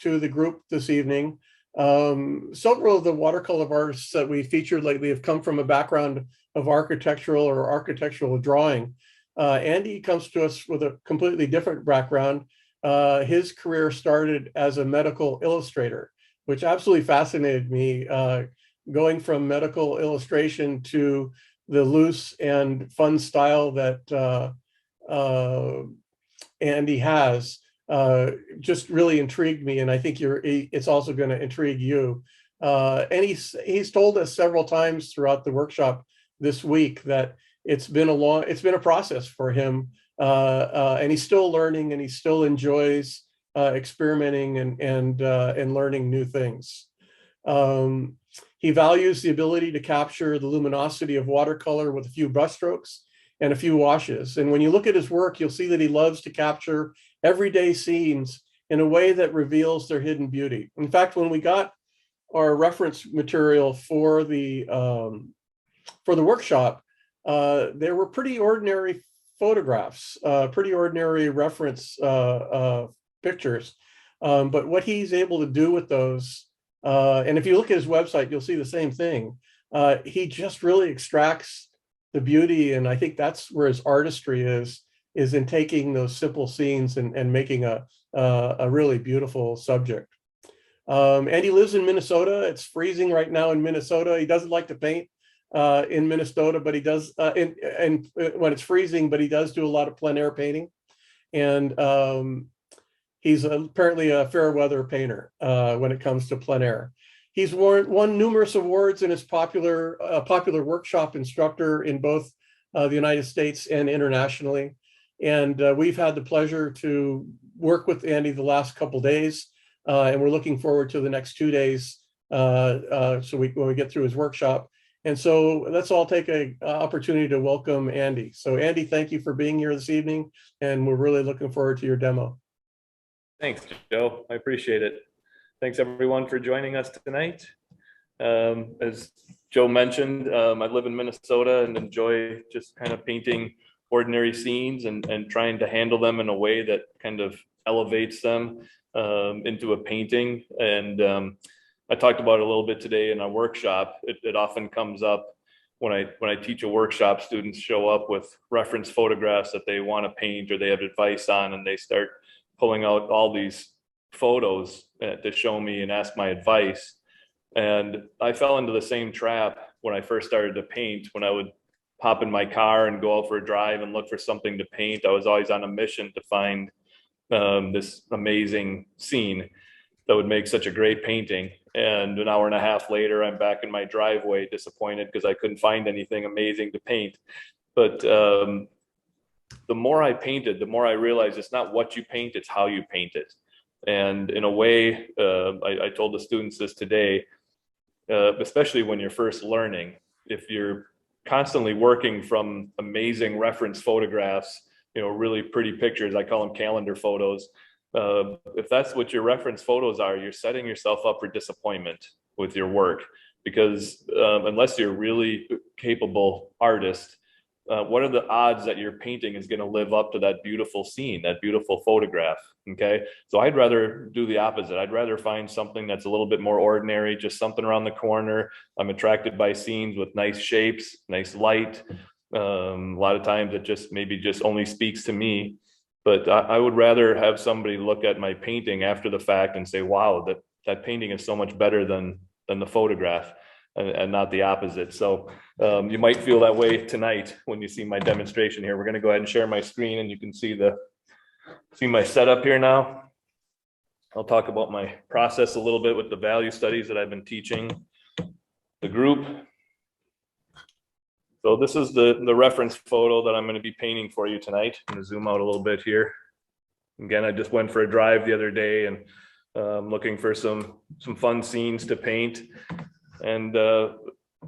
to the group this evening. Several of the watercolor artists that we featured lately have come from a background of architectural or architectural drawing. Andy comes to us with a completely different background. His career started as a medical illustrator, which absolutely fascinated me, going from medical illustration to the loose and fun style that Andy has. Just really intrigued me, and I think it's also going to intrigue you. And he's told us several times throughout the workshop this week that it's been a process for him, and he's still learning, and he still enjoys experimenting and learning new things. He values the ability to capture the luminosity of watercolor with a few brushstrokes and a few washes. And when you look at his work, you'll see that he loves to capture everyday scenes in a way that reveals their hidden beauty. In fact, when we got our reference material for the workshop, there were pretty ordinary photographs, pretty ordinary reference pictures. But what he's able to do with those, and if you look at his website, you'll see the same thing. He just really extracts the beauty, and I think that's where his artistry is in taking those simple scenes and making a really beautiful subject. And he lives in Minnesota. It's freezing right now in Minnesota. He doesn't like to paint in Minnesota, but he does and when it's freezing, but he does do a lot of plein air painting. And he's apparently a fair weather painter when it comes to plein air. He's won numerous awards and is popular workshop instructor in both the United States and internationally. And we've had the pleasure to work with Andy the last couple days, and we're looking forward to the next 2 days when we get through his workshop. And so let's all take an opportunity to welcome Andy. So Andy, thank you for being here this evening, and we're really looking forward to your demo. Thanks, Joe. I appreciate it. Thanks everyone for joining us tonight. As Joe mentioned, I live in Minnesota and enjoy just kind of painting ordinary scenes and trying to handle them in a way that kind of elevates them into a painting. And I talked about it a little bit today in our workshop. It often comes up when I teach a workshop. Students show up with reference photographs that they want to paint or they have advice on, and they start pulling out all these photos to show me and ask my advice. And I fell into the same trap when I first started to paint. When I would hop in my car and go out for a drive and look for something to paint, I was always on a mission to find this amazing scene that would make such a great painting. And an hour and a half later, I'm back in my driveway disappointed because I couldn't find anything amazing to paint. But the more I painted, the more I realized it's not what you paint, it's how you paint it. And in a way, I told the students this today, especially when you're first learning, if you're constantly working from amazing reference photographs, really pretty pictures, I call them calendar photos. If that's what your reference photos are, you're setting yourself up for disappointment with your work, because unless you're a really capable artist, what are the odds that your painting is going to live up to that beautiful scene, that beautiful photograph? Okay, so I'd rather do the opposite. I'd rather find something that's a little bit more ordinary, just something around the corner. I'm attracted by scenes with nice shapes, nice light. A lot of times it just only speaks to me. But I would rather have somebody look at my painting after the fact and say, wow, that painting is so much better than the photograph, and not the opposite. So you might feel that way tonight when you see my demonstration here. We're going to go ahead and share my screen, and you can see my setup here now. I'll talk about my process a little bit with the value studies that I've been teaching the group. So this is the reference photo that I'm going to be painting for you tonight. I'm going to zoom out a little bit here. Again, I just went for a drive the other day and looking for some fun scenes to paint. And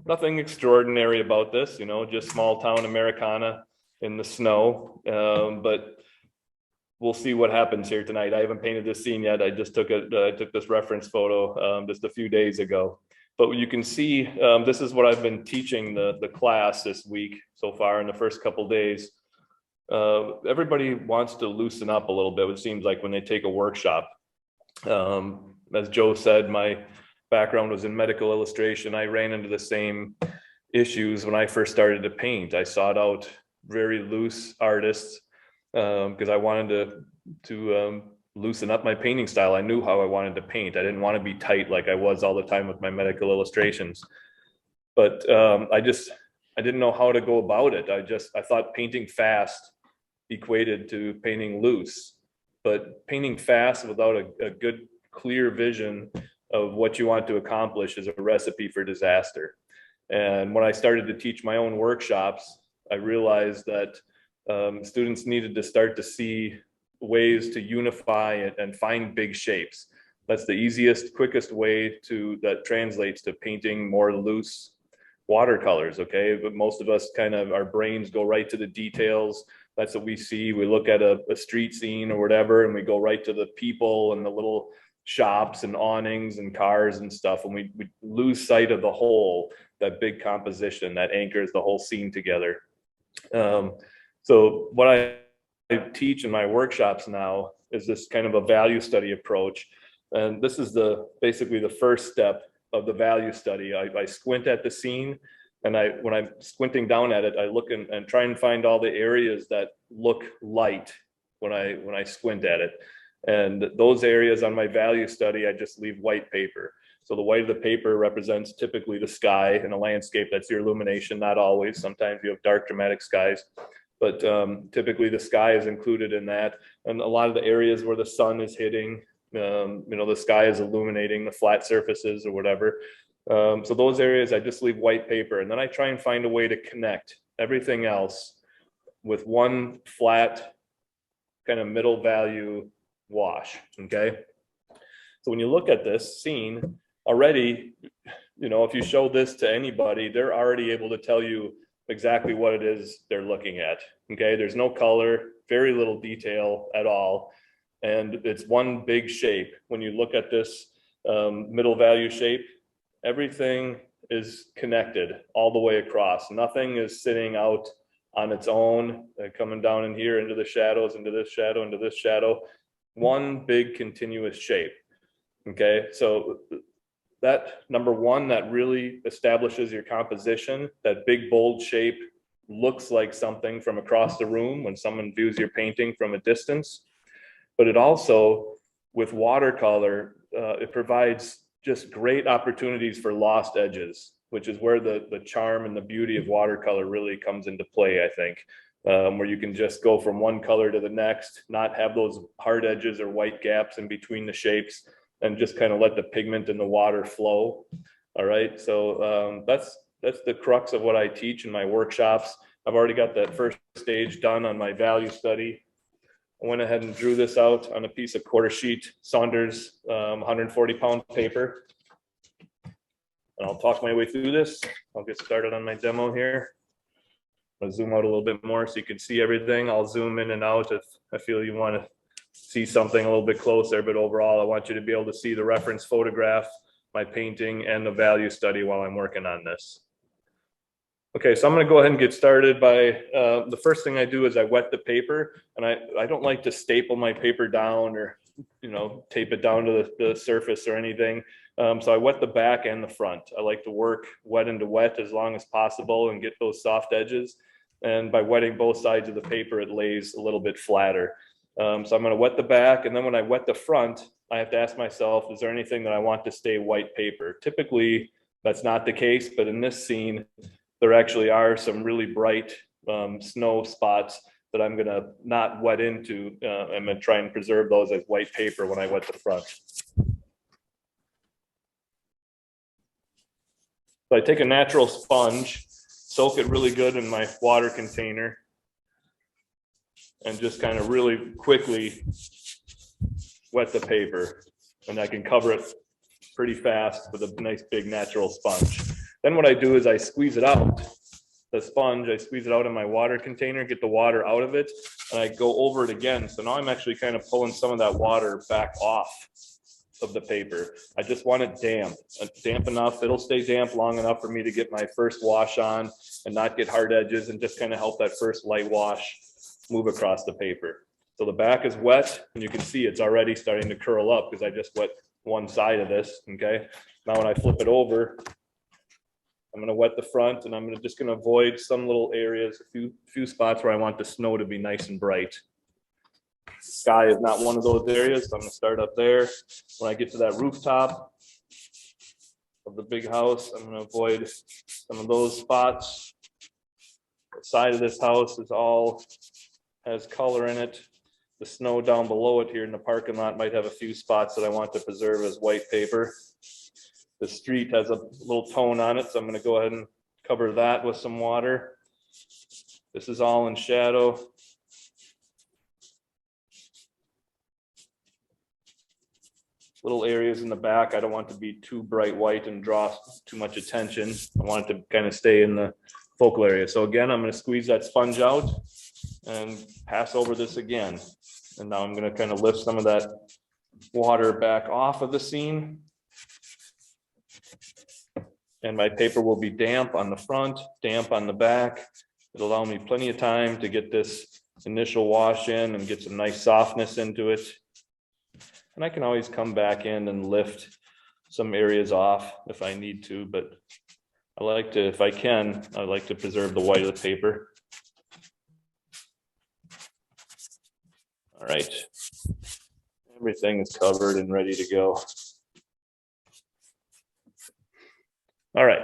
nothing extraordinary about this, just small town Americana in the snow. But we'll see what happens here tonight. I haven't painted this scene yet. I just took this reference photo just a few days ago. But you can see, this is what I've been teaching the class this week so far in the first couple days. Everybody wants to loosen up a little bit, it seems like, when they take a workshop. As Joe said, my background was in medical illustration. I ran into the same issues when I first started to paint. I sought out very loose artists because I wanted to loosen up my painting style. I knew how I wanted to paint. I didn't want to be tight like I was all the time with my medical illustrations. But I didn't know how to go about it. I thought painting fast equated to painting loose, but painting fast without a good, clear vision of what you want to accomplish is a recipe for disaster. And when I started to teach my own workshops, I realized that students needed to start to see ways to unify and find big shapes. That's the easiest, quickest way that translates to painting more loose watercolors. Okay, but most of us our brains go right to the details. That's what we see. We look at a street scene or whatever, and we go right to the people and the little shops and awnings and cars and stuff, and we lose sight of the whole, that big composition that anchors the whole scene together. So what I teach in my workshops now is this kind of a value study approach, and this is basically the first step of the value study. I squint at the scene, and when I'm squinting down at it, I look and try and find all the areas that look light when I squint at it. And those areas on my value study, I just leave white paper. So the white of the paper represents typically the sky in a landscape. That's your illumination, not always. Sometimes you have dark, dramatic skies, but typically the sky is included in that. And a lot of the areas where the sun is hitting, the sky is illuminating the flat surfaces or whatever. So those areas, I just leave white paper, and then I try and find a way to connect everything else with one flat kind of middle value wash. Okay, so when you look at this scene already, if you show this to anybody, they're already able to tell you exactly what it is they're looking at. Okay, there's no color, very little detail at all, and it's one big shape. When you look at this middle value shape, everything is connected all the way across. Nothing is sitting out on its own, coming down in here into the shadows, into this shadow, into this shadow. One big continuous shape. Okay, so that number one, that really establishes your composition. That big bold shape looks like something from across the room when someone views your painting from a distance. But it also, with watercolor, it provides just great opportunities for lost edges, which is where the charm and the beauty of watercolor really comes into play, I think. Where you can just go from one color to the next, not have those hard edges or white gaps in between the shapes, and just kind of let the pigment in the water flow. All right, so that's the crux of what I teach in my workshops. I've already got that first stage done on my value study. I went ahead and drew this out on a piece of quarter sheet Saunders 140-pound paper. And I'll talk my way through this. I'll get started on my demo here. I'll zoom out a little bit more so you can see everything. I'll zoom in and out if I feel you want to see something a little bit closer, but overall I want you to be able to see the reference photograph, my painting, and the value study while I'm working on this. Okay, so I'm going to go ahead and get started by the first thing I do is I wet the paper, and I don't like to staple my paper down or tape it down to the surface or anything. So I wet the back and the front. I like to work wet into wet as long as possible and get those soft edges. And by wetting both sides of the paper, it lays a little bit flatter. So I'm going to wet the back, and then when I wet the front, I have to ask myself, is there anything that I want to stay white paper? Typically, that's not the case, but in this scene, there actually are some really bright snow spots that I'm going to not wet into. I'm going to try and preserve those as white paper when I wet the front. So I take a natural sponge, soak it really good in my water container, and just kind of really quickly wet the paper. And I can cover it pretty fast with a nice big natural sponge. Then what I do is I squeeze it out, the sponge, I squeeze it out in my water container, get the water out of it, and I go over it again. So now I'm actually kind of pulling some of that water back off of the paper. I just want it damp enough. It'll stay damp long enough for me to get my first wash on and not get hard edges, and just kind of help that first light wash move across the paper. So the back is wet, and you can see it's already starting to curl up because I just wet one side of this, okay? Now when I flip it over, I'm gonna wet the front, and I'm just gonna avoid some little areas, a few spots where I want the snow to be nice and bright. The sky is not one of those areas, so I'm gonna start up there. When I get to that rooftop of the big house, I'm gonna avoid some of those spots. The side of this house is all has color in it. The snow down below it here in the parking lot might have a few spots that I want to preserve as white paper. The street has a little tone on it, so I'm going to go ahead and cover that with some water. This is all in shadow. Little areas in the back, I don't want to be too bright white and draw too much attention. I want it to kind of stay in the focal area. So again, I'm going to squeeze that sponge out and pass over this again. And now I'm going to kind of lift some of that water back off of the scene. And my paper will be damp on the front, damp on the back. It'll allow me plenty of time to get this initial wash in and get some nice softness into it. And I can always come back in and lift some areas off if I need to, but I like to, if I can, I like to preserve the white of the paper. All right, everything is covered and ready to go. All right.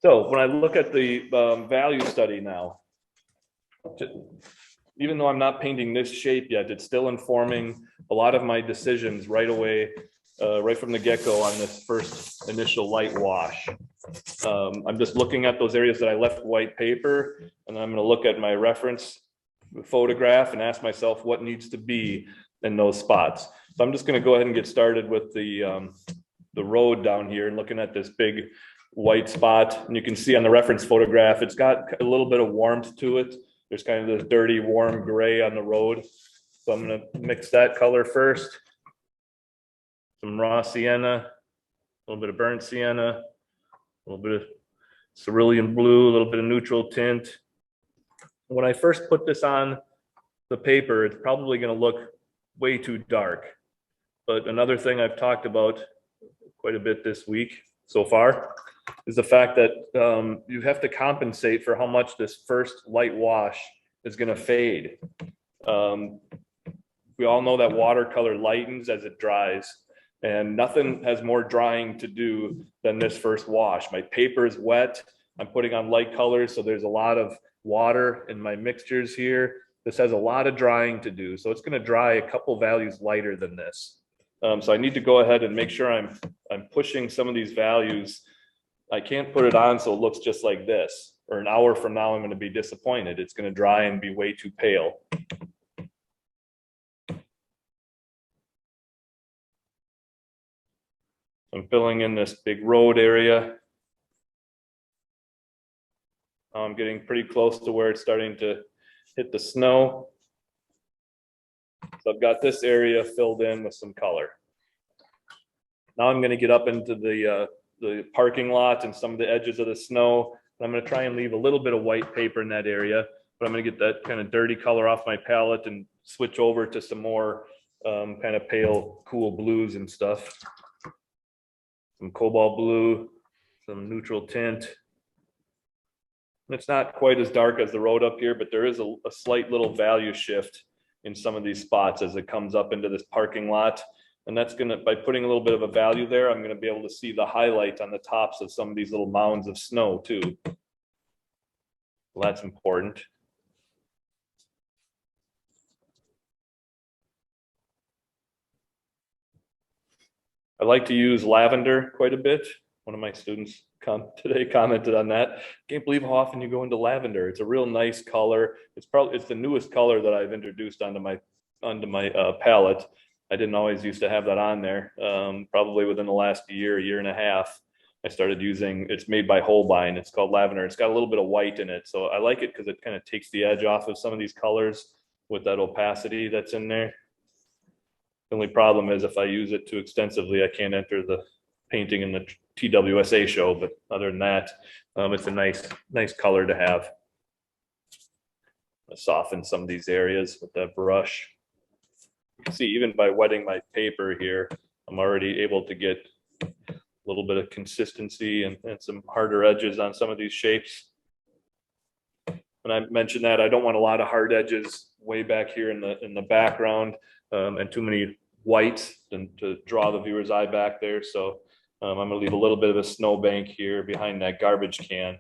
So when I look at the value study now, even though I'm not painting this shape yet, it's still informing a lot of my decisions right away, right from the get-go on this first initial light wash. I'm just looking at those areas that I left white paper, and I'm going to look at my reference photograph and ask myself what needs to be in those spots. So I'm just going to go ahead and get started with the road down here and looking at this big white spot. And you can see on the reference photograph, it's got a little bit of warmth to it. There's kind of this dirty, warm gray on the road. So I'm going to mix that color first. Some raw sienna, a little bit of burnt sienna, a little bit of cerulean blue, a little bit of neutral tint. When I first put this on the paper, it's probably going to look way too dark. But another thing I've talked about quite a bit this week so far is the fact that you have to compensate for how much this first light wash is going to fade. We all know that watercolor lightens as it dries, and nothing has more drying to do than this first wash. My paper is wet. I'm putting on light colors, so there's a lot of water in my mixtures here. This has a lot of drying to do, so it's going to dry a couple values lighter than this. So I need to go ahead and make sure I'm pushing some of these values. I can't put it on so it looks just like this, or an hour from now I'm going to be disappointed. It's going to dry and be way too pale. I'm filling in this big road area. I'm getting pretty close to where it's starting to hit the snow. So I've got this area filled in with some color. Now I'm going to get up into the parking lot and some of the edges of the snow. I'm going to try and leave a little bit of white paper in that area, but I'm going to get that kind of dirty color off my palette and switch over to some more kind of pale, cool blues and stuff. Some cobalt blue, some neutral tint. It's not quite as dark as the road up here, but there is a slight little value shift in some of these spots as it comes up into this parking lot. And that's gonna, by putting a little bit of a value there, I'm gonna be able to see the highlight on the tops of some of these little mounds of snow too. Well, that's important. I like to use lavender quite a bit. One of my students today commented on that. Can't believe how often you go into lavender. It's a real nice color. It's the newest color that I've introduced onto my palette. I didn't always used to have that on there. Probably within the last year and a half, I started using. It's made by Holbein. It's called lavender. It's got a little bit of white in it, so I like it because it kind of takes the edge off of some of these colors with that opacity that's in there. The only problem is if I use it too extensively, I can't enter the painting in the TWSA show, but other than that, it's a nice color to have. Soften some of these areas with that brush. You can see even by wetting my paper here, I'm already able to get a little bit of consistency and some harder edges on some of these shapes. And I mentioned that I don't want a lot of hard edges way back here in the background, and too many whites and to draw the viewer's eye back there. So I'm going to leave a little bit of a snowbank here behind that garbage can,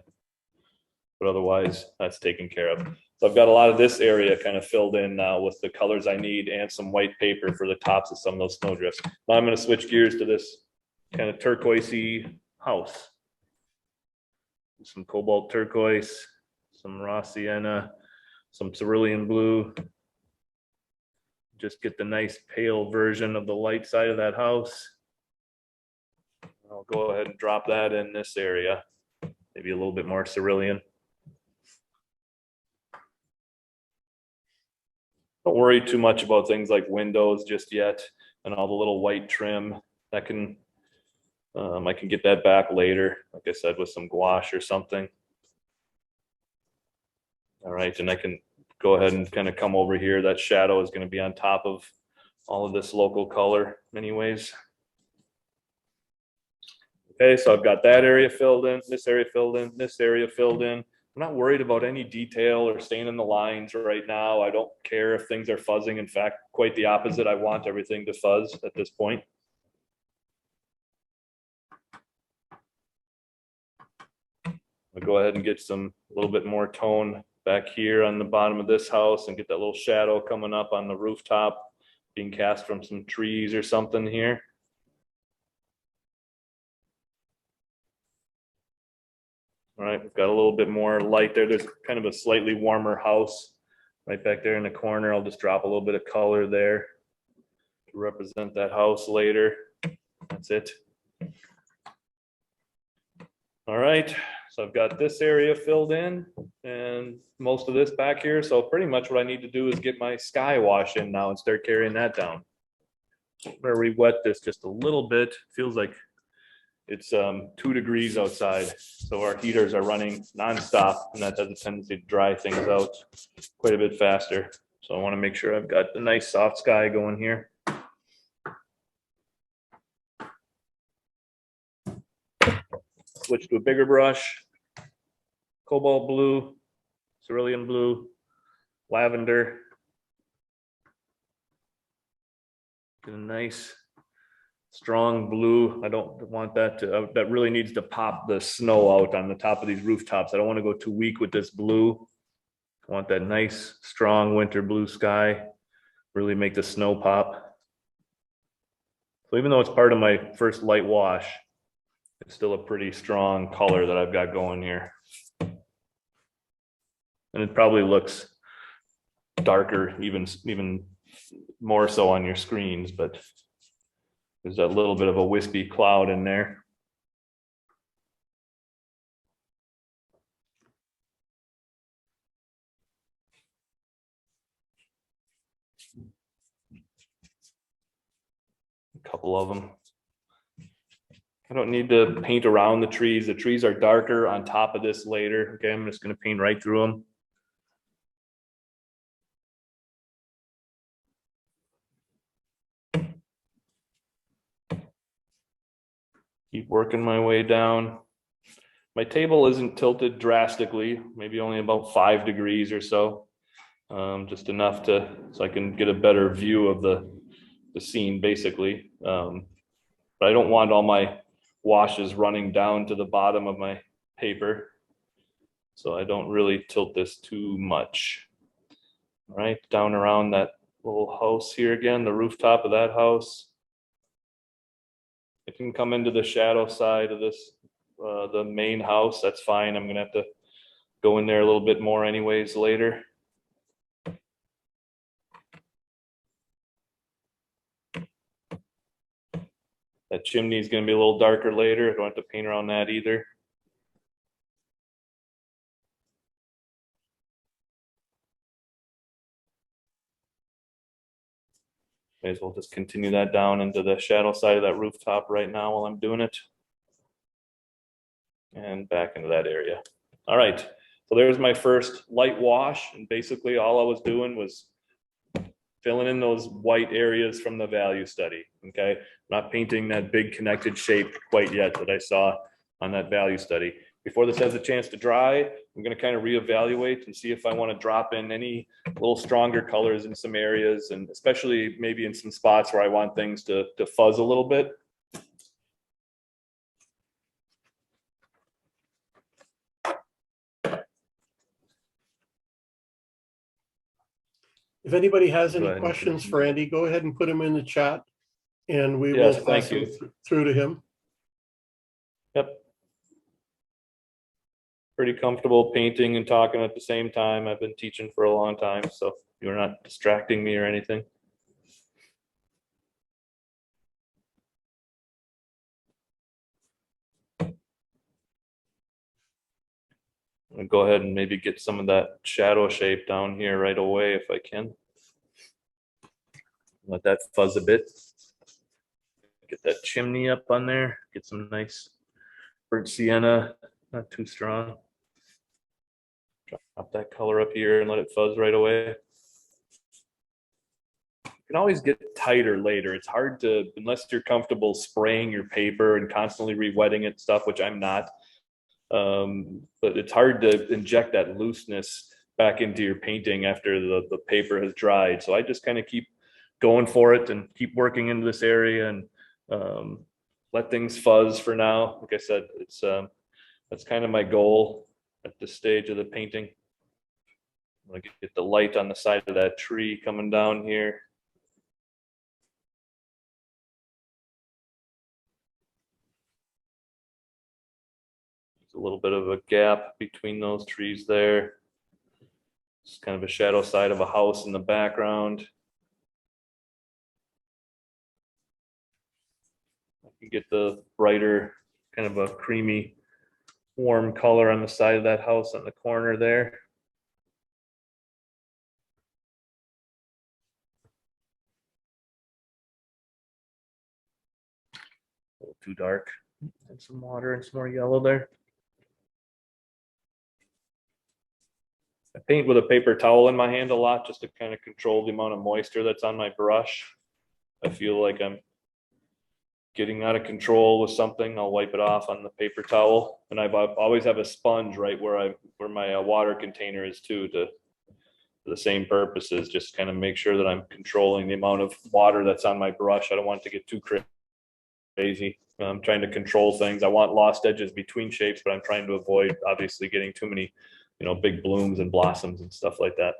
but otherwise that's taken care of. So I've got a lot of this area kind of filled in now with the colors I need and some white paper for the tops of some of those snowdrifts. Now I'm going to switch gears to this kind of turquoisey house. Some cobalt turquoise, some raw sienna, some cerulean blue. Just get the nice pale version of the light side of that house. I'll go ahead and drop that in this area. Maybe a little bit more cerulean. Don't worry too much about things like windows just yet and all the little white trim. That can, I can get that back later, like I said, with some gouache or something. All right, and I can go ahead and kind of come over here. That shadow is going to be on top of all of this local color anyways. Okay, so I've got that area filled in, this area filled in, this area filled in. I'm not worried about any detail or staying in the lines right now. I don't care if things are fuzzing. In fact, quite the opposite. I want everything to fuzz at this point. I'll go ahead and get a little bit more tone back here on the bottom of this house and get that little shadow coming up on the rooftop being cast from some trees or something here. All right, we've got a little bit more light there. There's kind of a slightly warmer house right back there in the corner. I'll just drop a little bit of color there to represent that house later. That's it. All right, so I've got this area filled in and most of this back here. So pretty much what I need to do is get my sky wash in now and start carrying that down. I'm gonna re-wet this just a little bit. Feels like it's 2 degrees outside, so our heaters are running nonstop, and that has a tendency to dry things out quite a bit faster. So I want to make sure I've got the nice soft sky going here. Switch to a bigger brush, cobalt blue, cerulean blue, lavender. Get a nice strong blue. I don't want that to, that really needs to pop the snow out on the top of these rooftops. I don't want to go too weak with this blue. I want that nice, strong winter blue sky, really make the snow pop. So even though it's part of my first light wash, it's still a pretty strong color that I've got going here. And it probably looks darker, even more so on your screens, but there's that little bit of a wispy cloud in there. A couple of them. I don't need to paint around the trees. The trees are darker on top of this later. Okay, I'm just going to paint right through them. Keep working my way down. My table isn't tilted drastically, maybe only about 5 degrees or so, just enough so I can get a better view of the scene basically. But I don't want all my washes running down to the bottom of my paper, so I don't really tilt this too much. All right, down around that little house here again, the rooftop of that house. I can come into the shadow side of this, the main house. That's fine. I'm gonna have to go in there a little bit more anyways later. That chimney is gonna be a little darker later. I don't have to paint around that either. May as well just continue that down into the shadow side of that rooftop right now while I'm doing it. And back into that area. All right, So there's my first light wash. And basically all I was doing was filling in those white areas from the value study. Okay. Not painting that big connected shape quite yet that I saw on that value study. Before this has a chance to dry, I'm going to kind of reevaluate and see if I want to drop in any little stronger colors in some areas, and especially maybe in some spots where I want things to fuzz a little bit. If anybody has Go any ahead. questions for Andy, go ahead and put them in the chat and we Yes, will pass thank them you. through to him. Yep. Pretty comfortable painting and talking at the same time. I've been teaching for a long time, so you're not distracting me or anything. I'm gonna go ahead and maybe get some of that shadow shape down here right away if I can. Let that fuzz a bit. Get that chimney up on there. Get some nice burnt sienna, not too strong. Drop that color up here and let it fuzz right away. You can always get tighter later. It's hard to, unless you're comfortable spraying your paper and constantly re-wetting it stuff, which I'm not. But it's hard to inject that looseness back into your painting after the paper has dried. So I just kind of keep going for it and keep working into this area and let things fuzz for now. Like I said, it's that's kind of my goal at this stage of the painting. I'm gonna get the light on the side of that tree coming down here. There's a little bit of a gap between those trees there. It's kind of a shadow side of a house in the background. I can get the brighter, kind of a creamy, warm color on the side of that house on the corner there. A little too dark. And some water and some more yellow there. I paint with a paper towel in my hand a lot just to kind of control the amount of moisture that's on my brush. I feel like I'm getting out of control with something, I'll wipe it off on the paper towel. And I've always have a sponge right where my water container is too, to for the same purposes, just kind of make sure that I'm controlling the amount of water that's on my brush. I don't want it to get too crazy. I'm trying to control things. I want lost edges between shapes, but I'm trying to avoid obviously getting too many, big blooms and blossoms and stuff like that.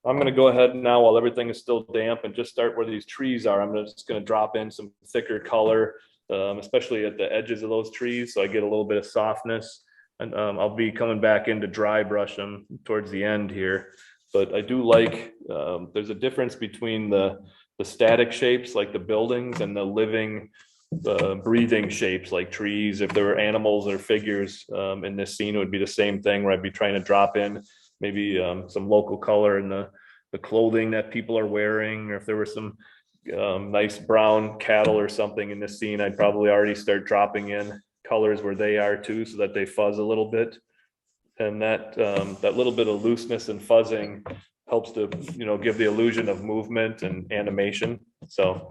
I'm going to go ahead now while everything is still damp and just start where these trees are. I'm just going to drop in some thicker color, especially at the edges of those trees, so I get a little bit of softness. And I'll be coming back in to dry brush them towards the end here. But I do like, there's a difference between the static shapes like the buildings and the living, breathing shapes like trees. If there were animals or figures in this scene, it would be the same thing where I'd be trying to drop in maybe some local color in the clothing that people are wearing, or if there were some nice brown cattle or something in this scene, I'd probably already start dropping in colors where they are too, so that they fuzz a little bit. And that little bit of looseness and fuzzing helps to give the illusion of movement and animation. So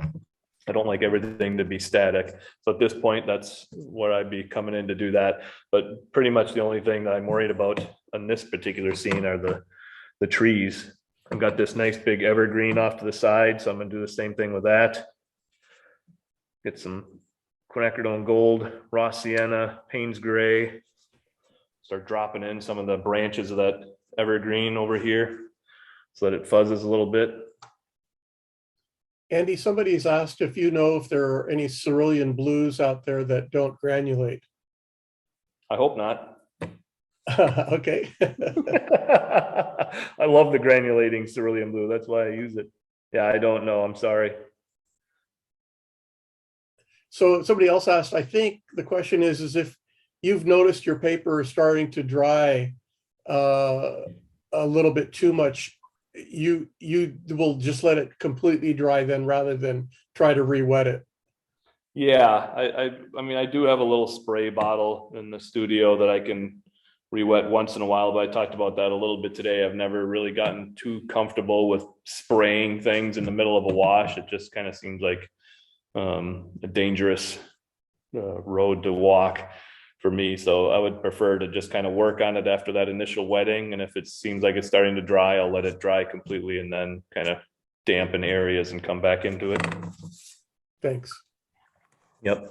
I don't like everything to be static. So at this point, that's where I'd be coming in to do that. But pretty much the only thing that I'm worried about on this particular scene are the trees. I've got this nice big evergreen off to the side, so I'm gonna do the same thing with that. Get some quinacridone gold, raw sienna, Payne's gray. Start dropping in some of the branches of that evergreen over here so that it fuzzes a little bit. Andy, somebody's asked if you know if there are any cerulean blues out there that don't granulate. I hope not. Okay. I love the granulating cerulean blue. That's why I use it. Yeah, I don't know. I'm sorry. So somebody else asked, I think the question is if you've noticed your paper is starting to dry a little bit too much, you will just let it completely dry then rather than try to re-wet it. Yeah, I mean, I do have a little spray bottle in the studio that I can re-wet once in a while, but I talked about that a little bit today. I've never really gotten too comfortable with spraying things in the middle of a wash. It just kind of seems like a dangerous road to walk for me. So I would prefer to just kind of work on it after that initial wetting. And if it seems like it's starting to dry, I'll let it dry completely and then kind of dampen areas and come back into it. Thanks. Yep.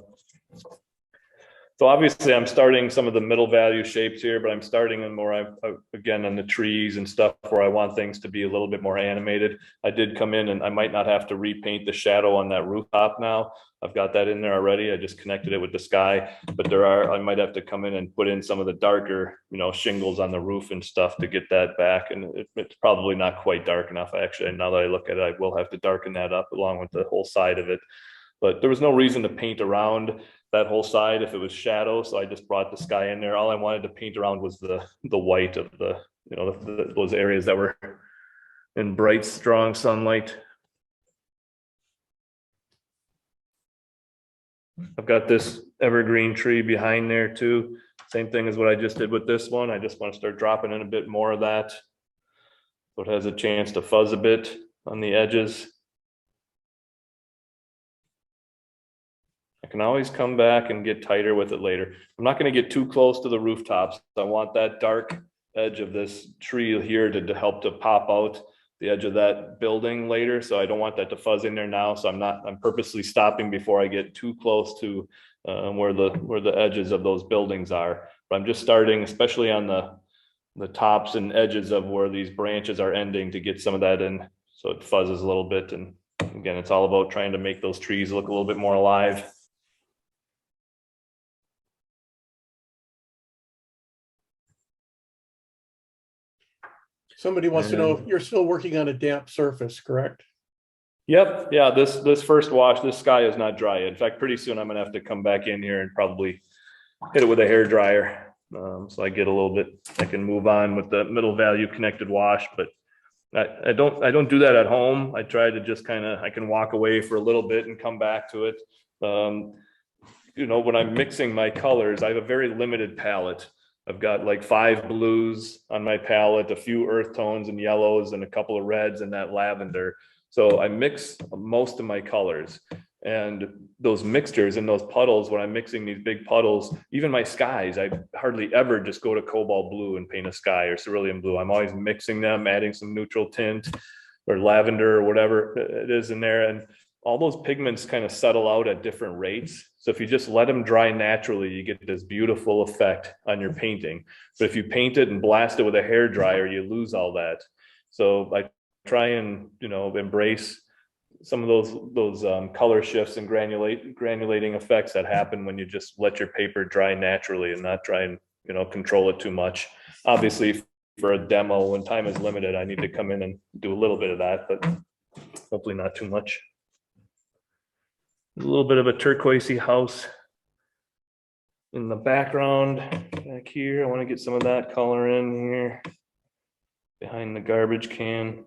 So obviously I'm starting some of the middle value shapes here, but I'm starting in more, again, on the trees and stuff where I want things to be a little bit more animated. I did come in and I might not have to repaint the shadow on that rooftop now. I've got that in there already. I just connected it with the sky, but I might have to come in and put in some of the darker, shingles on the roof and stuff to get that back. And it's probably not quite dark enough. Actually, now that I look at it, I will have to darken that up along with the whole side of it. But there was no reason to paint around that whole side if it was shadow. So I just brought the sky in there. All I wanted to paint around was the white of those areas that were in bright, strong sunlight. I've got this evergreen tree behind there too. Same thing as what I just did with this one. I just want to start dropping in a bit more of that, so it has a chance to fuzz a bit on the edges. I can always come back and get tighter with it later. I'm not going to get too close to the rooftops. I want that dark edge of this tree here to help to pop out the edge of that building later. So I don't want that to fuzz in there now. So I'm purposely stopping before I get too close to where the edges of those buildings are. But I'm just starting, especially on the tops and edges of where these branches are ending, to get some of that in so it fuzzes a little bit. And again, it's all about trying to make those trees look a little bit more alive. Somebody wants to know if you're still working on a damp surface, correct? Yep. Yeah. This first wash, this sky is not dry yet. In fact, pretty soon I'm going to have to come back in here and probably hit it with a hair dryer. So I get a little bit, I can move on with the middle value connected wash, but I don't do that at home. I try to just I can walk away for a little bit and come back to it. When I'm mixing my colors, I have a very limited palette. I've got like 5 blues on my palette, a few earth tones and yellows, and a couple of reds and that lavender. So I mix most of my colors, and those mixtures and those puddles, when I'm mixing these big puddles, even my skies, I hardly ever just go to cobalt blue and paint a sky or cerulean blue. I'm always mixing them, adding some neutral tint or lavender or whatever it is in there. And all those pigments kind of settle out at different rates. So if you just let them dry naturally, you get this beautiful effect on your painting. But if you paint it and blast it with a hair dryer, you lose all that. So I try and embrace some of those color shifts and granulating effects that happen when you just let your paper dry naturally and not try and control it too much. Obviously, for a demo, when time is limited, I need to come in and do a little bit of that, but hopefully not too much. A little bit of a turquoisey house in the background back here. I want to get some of that color in here behind the garbage can.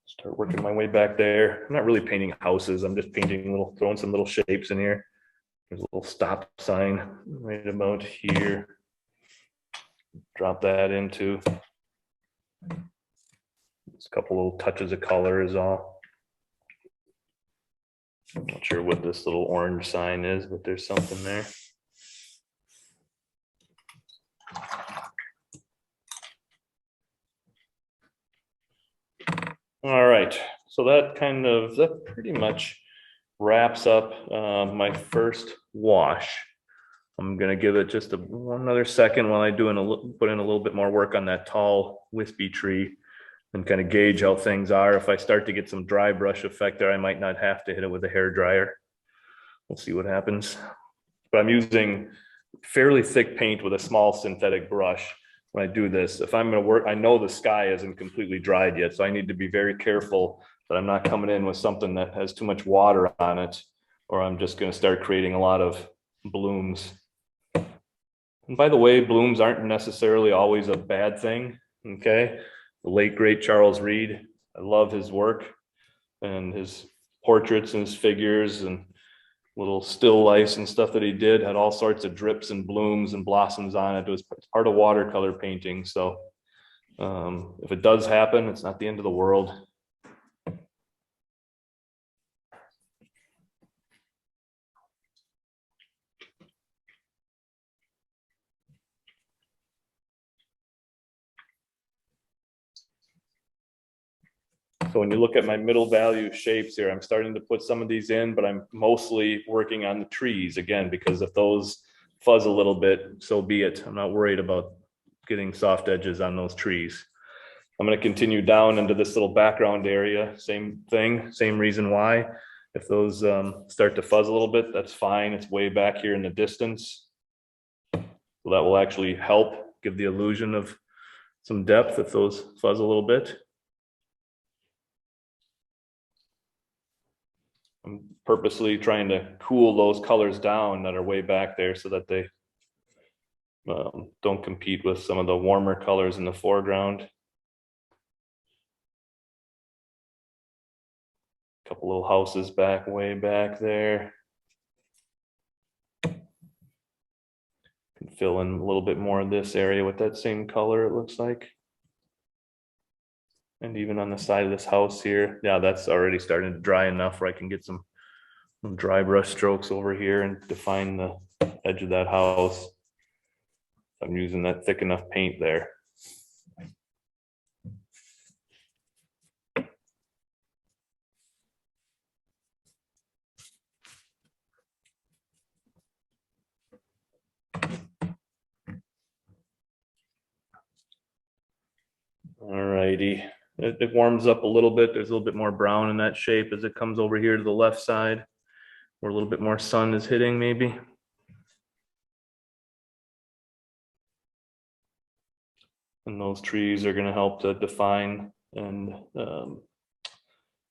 Start working my way back there. I'm not really painting houses. I'm just painting throwing some little shapes in here. There's a little stop sign right about here. Drop that into. Just a couple little touches of color is all. I'm not sure what this little orange sign is, but there's something there. All right, so that pretty much wraps up my first wash. I'm gonna give it just one other second while I put in a little bit more work on that tall wispy tree and kind of gauge how things are. If I start to get some dry brush effect there, I might not have to hit it with a hair dryer. We'll see what happens. But I'm using fairly thick paint with a small synthetic brush when I do this. If I'm going to work, I know the sky isn't completely dried yet, so I need to be very careful that I'm not coming in with something that has too much water on it, or I'm just going to start creating a lot of blooms. And by the way, blooms aren't necessarily always a bad thing, okay? The late, great Charles Reed, I love his work and his portraits and his figures and little still lifes and stuff that he did, had all sorts of drips and blooms and blossoms on it. It was part of watercolor painting. So if it does happen, it's not the end of the world. So when you look at my middle value shapes here, I'm starting to put some of these in, but I'm mostly working on the trees again, because if those fuzz a little bit, so be it. I'm not worried about getting soft edges on those trees. I'm going to continue down into this little background area. Same thing, same reason why. If those start to fuzz a little bit, that's fine. It's way back here in the distance. So that will actually help give the illusion of some depth if those fuzz a little bit. I'm purposely trying to cool those colors down that are way back there so that they don't compete with some of the warmer colors in the foreground. A couple little houses back, way back there. Can fill in a little bit more of this area with that same color, it looks like. And even on the side of this house here, yeah, that's already starting to dry enough where I can get some dry brush strokes over here and define the edge of that house. I'm using that thick enough paint there. All righty. It warms up a little bit. There's a little bit more brown in that shape as it comes over here to the left side, where a little bit more sun is hitting maybe. And those trees are going to help to define and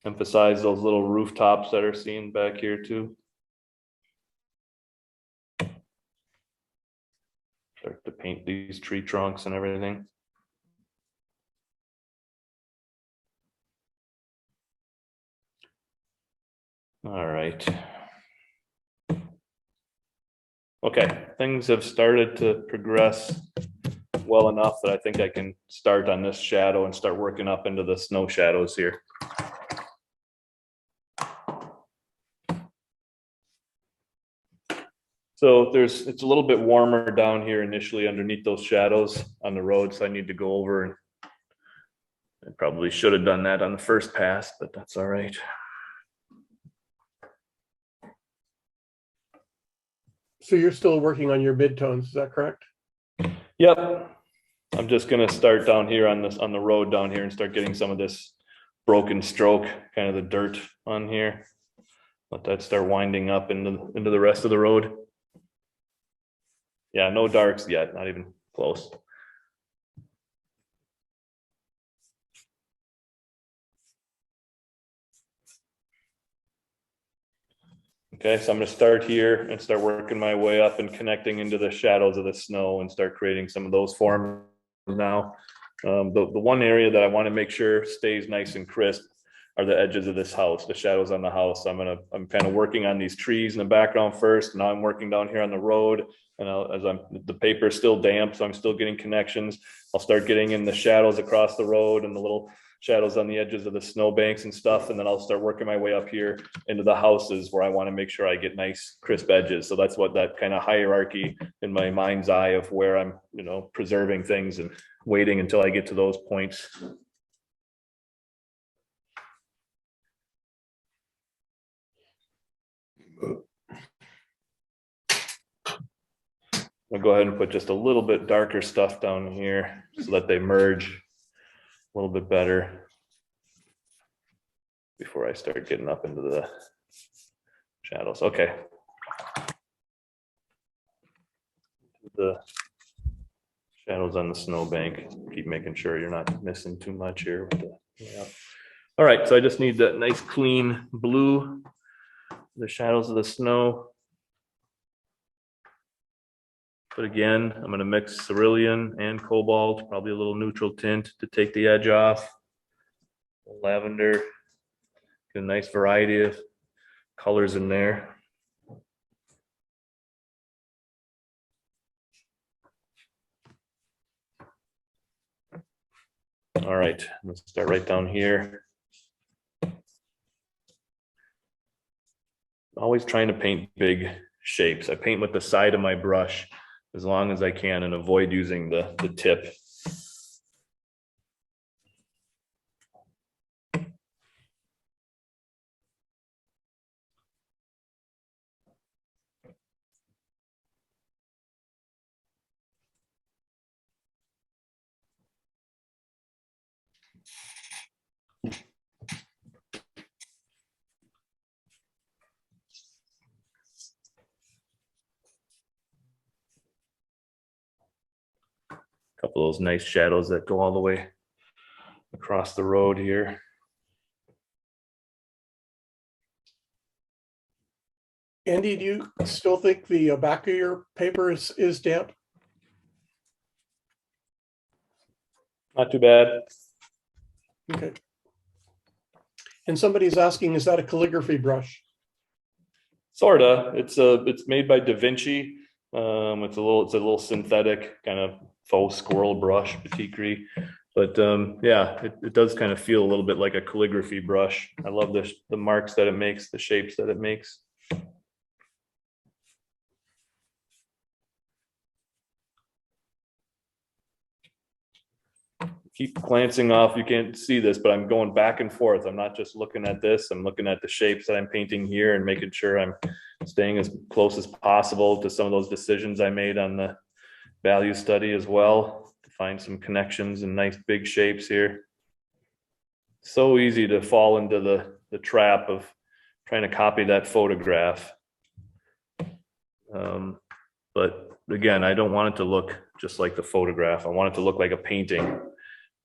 emphasize those little rooftops that are seen back here too. Start to paint these tree trunks and everything. All right. Okay, things have started to progress well enough that I think I can start on this shadow and start working up into the snow shadows here. So it's a little bit warmer down here initially underneath those shadows on the road, so I need to go over, and I probably should have done that on the first pass, but that's all right. So you're still working on your midtones, is that correct? Yep. I'm just gonna start down here on the road down here and start getting some of this broken stroke, kind of the dirt on here. Let that start winding up into the rest of the road. Yeah, no darks yet, not even close. Okay, so I'm going to start here and start working my way up and connecting into the shadows of the snow and start creating some of those forms now. The one area that I want to make sure stays nice and crisp are the edges of this house, the shadows on the house. I'm kind of working on these trees in the background first. Now I'm working down here on the road, and the paper is still damp, so I'm still getting connections. I'll start getting in the shadows across the road and the little shadows on the edges of the snowbanks and stuff, and then I'll start working my way up here into the houses where I want to make sure I get nice crisp edges. So that's what that kind of hierarchy in my mind's eye of where I'm, preserving things and waiting until I get to those points. I'll go ahead and put just a little bit darker stuff down here so that they merge a little bit better before I start getting up into the shadows. Okay. The shadows on the snowbank. Keep making sure you're not missing too much here. All right, so I just need that nice clean blue, the shadows of the snow. But again, I'm going to mix cerulean and cobalt, probably a little neutral tint to take the edge off. Lavender, get a nice variety of colors in there. All right, let's start right down here. Always trying to paint big shapes. I paint with the side of my brush as long as I can and avoid using the tip. Couple of those nice shadows that go all the way across the road here. Andy, do you still think the back of your paper is damp? Not too bad. Okay. And somebody's asking, is that a calligraphy brush? Sorta. It's made by Da Vinci. It's a little synthetic kind of faux squirrel brush, batikri. But yeah, it does kind of feel a little bit like a calligraphy brush. I love the marks that it makes, the shapes that it makes. Keep glancing off. You can't see this, but I'm going back and forth. I'm not just looking at this. I'm looking at the shapes that I'm painting here and making sure I'm staying as close as possible to some of those decisions I made on the value study as well, to find some connections and nice big shapes here. So easy to fall into the trap of trying to copy that photograph. But again, I don't want it to look just like the photograph. I want it to look like a painting.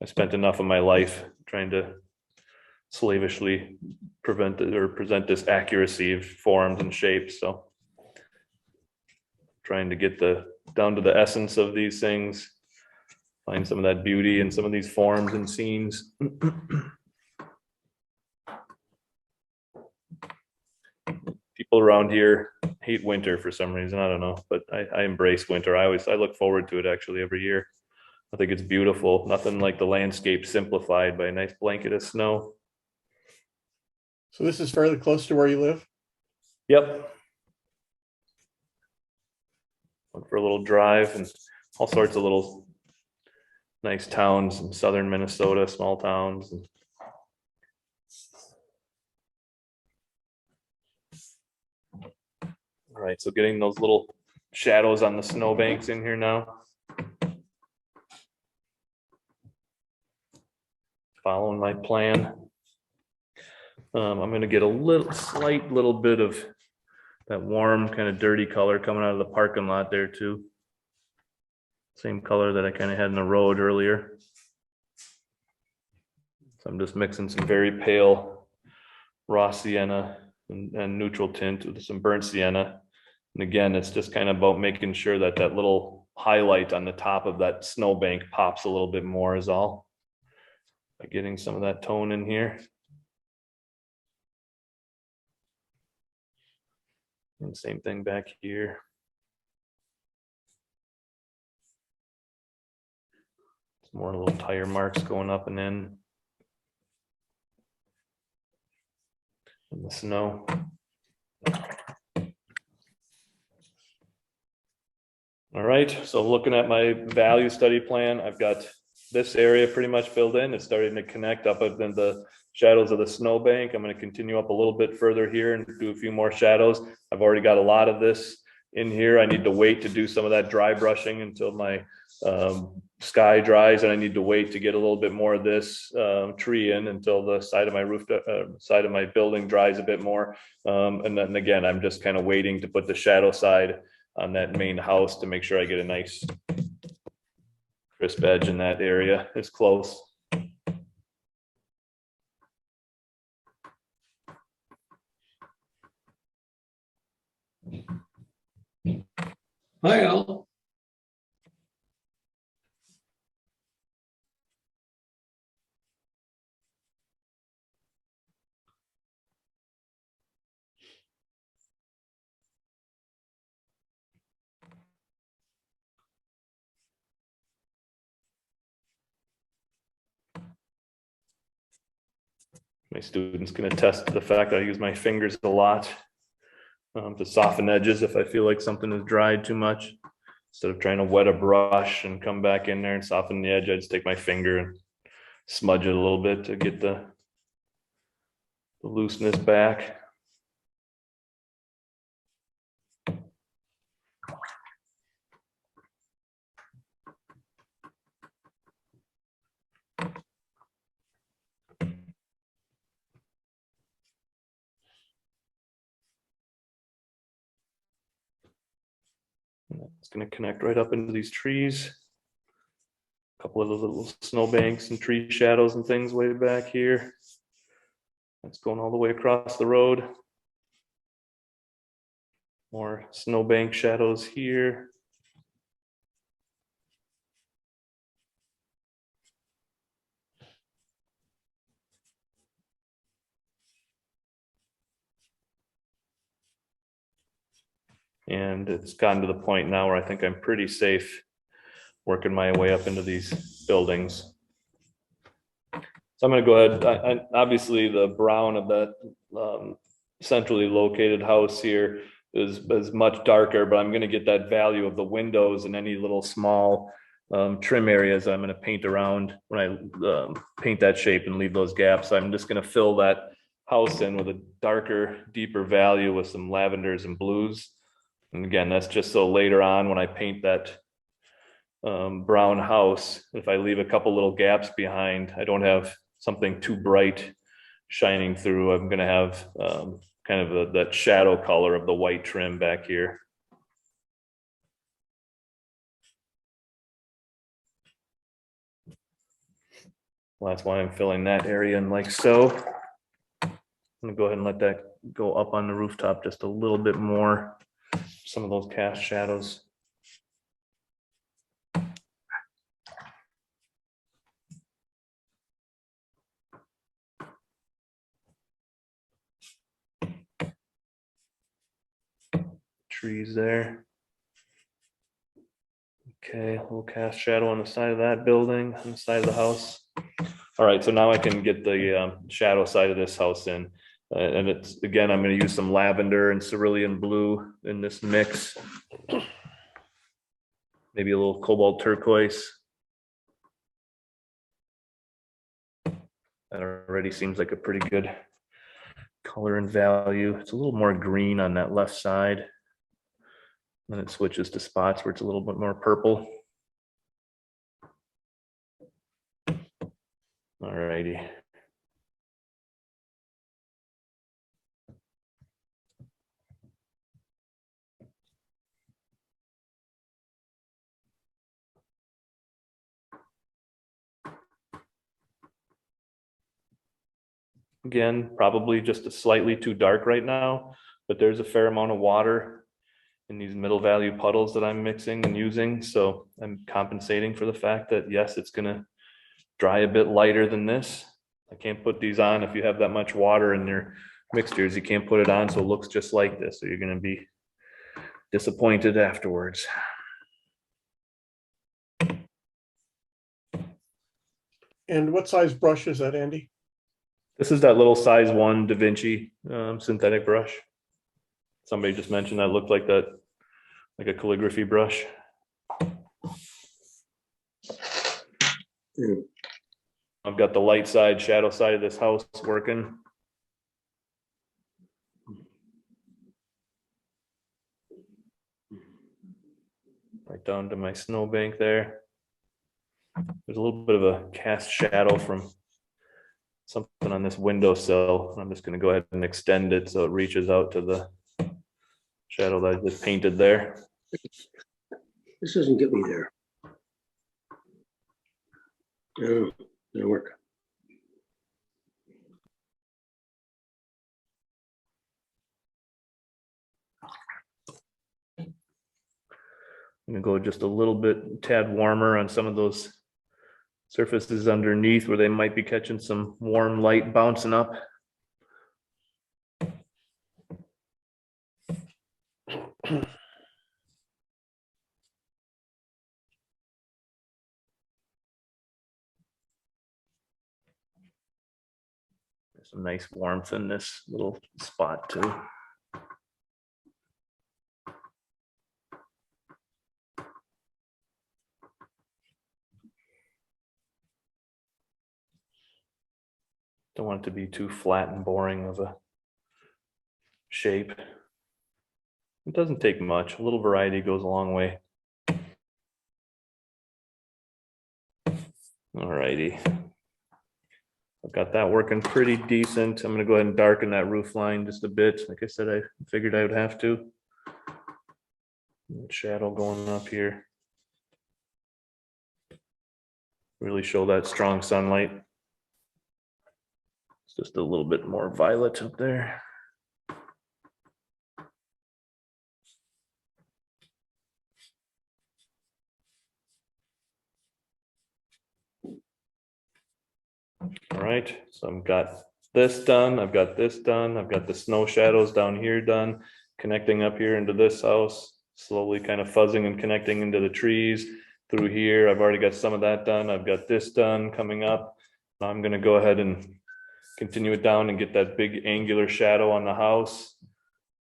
I spent enough of my life trying to slavishly present this accuracy of forms and shapes. So trying to get down to the essence of these things, find some of that beauty in some of these forms and scenes. People around here hate winter for some reason. I don't know, but I embrace winter. I look forward to it actually every year. I think it's beautiful. Nothing like the landscape simplified by a nice blanket of snow. So this is fairly close to where you live? Yep. Went for a little drive and all sorts of little nice towns in southern Minnesota, small towns. All right, so getting those little shadows on the snowbanks in here now. Following my plan. I'm going to get a slight little bit of that warm kind of dirty color coming out of the parking lot there too. Same color that I kind of had in the road earlier. So I'm just mixing some very pale raw sienna and neutral tint with some burnt sienna. And again, it's just kind of about making sure that that little highlight on the top of that snowbank pops a little bit more is all. By getting some of that tone in here. And same thing back here. Some more little tire marks going up and in. In the snow. All right, so looking at my value study plan, I've got this area pretty much filled in. It's starting to connect up in the shadows of the snowbank. I'm going to continue up a little bit further here and do a few more shadows. I've already got a lot of this in here. I need to wait to do some of that dry brushing until my sky dries, and I need to wait to get a little bit more of this tree in until the side of my roof, side of my building dries a bit more. And then again, I'm just kind of waiting to put the shadow side on that main house to make sure I get a nice crisp edge in that area. It's close. Hi, Al. My students can attest to the fact that I use my fingers a lot to soften edges if I feel like something is dried too much. Instead of trying to wet a brush and come back in there and soften the edge, I just take my finger and smudge it a little bit to get the looseness back. It's going to connect right up into these trees. A couple of the little snowbanks and tree shadows and things way back here. That's going all the way across the road. More snowbank shadows here. And it's gotten to the point now where I think I'm pretty safe working my way up into these buildings. So I'm going to go ahead. Obviously, the brown of that centrally located house here is much darker, but I'm going to get that value of the windows and any little small trim areas I'm going to paint around when I paint that shape and leave those gaps. I'm just going to fill that house in with a darker, deeper value with some lavenders and blues. And again, that's just so later on when I paint that brown house, if I leave a couple little gaps behind, I don't have something too bright shining through. I'm going to have kind of that shadow color of the white trim back here. Well, that's why I'm filling that area in like so. I'm going to go ahead and let that go up on the rooftop just a little bit more. Some of those cast shadows. Trees there. Okay, a little cast shadow on the side of that building, on the side of the house. All right, so now I can get the shadow side of this house in. And it's, again, I'm going to use some lavender and cerulean blue in this mix. Maybe a little cobalt turquoise. That already seems like a pretty good color and value. It's a little more green on that left side. Then it switches to spots where it's a little bit more purple. All righty. Again, probably just a slightly too dark right now, but there's a fair amount of water in these middle value puddles that I'm mixing and using. So I'm compensating for the fact that yes, it's gonna dry a bit lighter than this. I can't put these on if you have that much water in your mixtures. You can't put it on so it looks just like this. So you're gonna be disappointed afterwards. And what size brush is that, Andy? This is that little size 1 Da Vinci synthetic brush. Somebody just mentioned that looked like that, like a calligraphy brush. I've got the light side, shadow side of this house working. Right down to my snowbank there. There's a little bit of a cast shadow from something on this windowsill. I'm just going to go ahead and extend it so it reaches out to the shadow that I just painted there. This doesn't get me there. No, didn't work. I'm going to go just a little bit tad warmer on some of those surfaces underneath where they might be catching some warm light bouncing up. Some nice warmth in this little spot too. Don't want it to be too flat and boring of a shape. It doesn't take much. A little variety goes a long way. Alrighty. I've got that working pretty decent. I'm gonna go ahead and darken that roof line just a bit. Like I said, I figured I would have to. Shadow going up here. Really show that strong sunlight. It's just a little bit more violet up there. All right, so I've got this done. I've got this done. I've got the snow shadows down here done, connecting up here into this house, slowly kind of fuzzing and connecting into the trees through here. I've already got some of that done. I've got this done coming up. I'm going to go ahead and continue it down and get that big angular shadow on the house.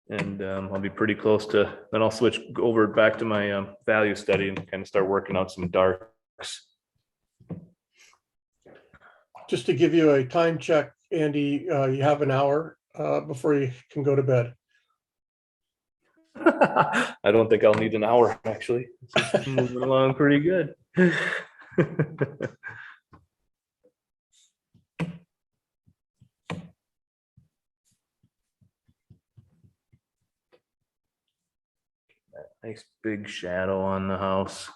And I'll be pretty close to, then I'll switch over back to my value study and kind of start working out some darks. Just to give you a time check, Andy, you have an hour before you can go to bed. I don't think I'll need an hour, actually. It's moving along pretty good. Nice big shadow on the house.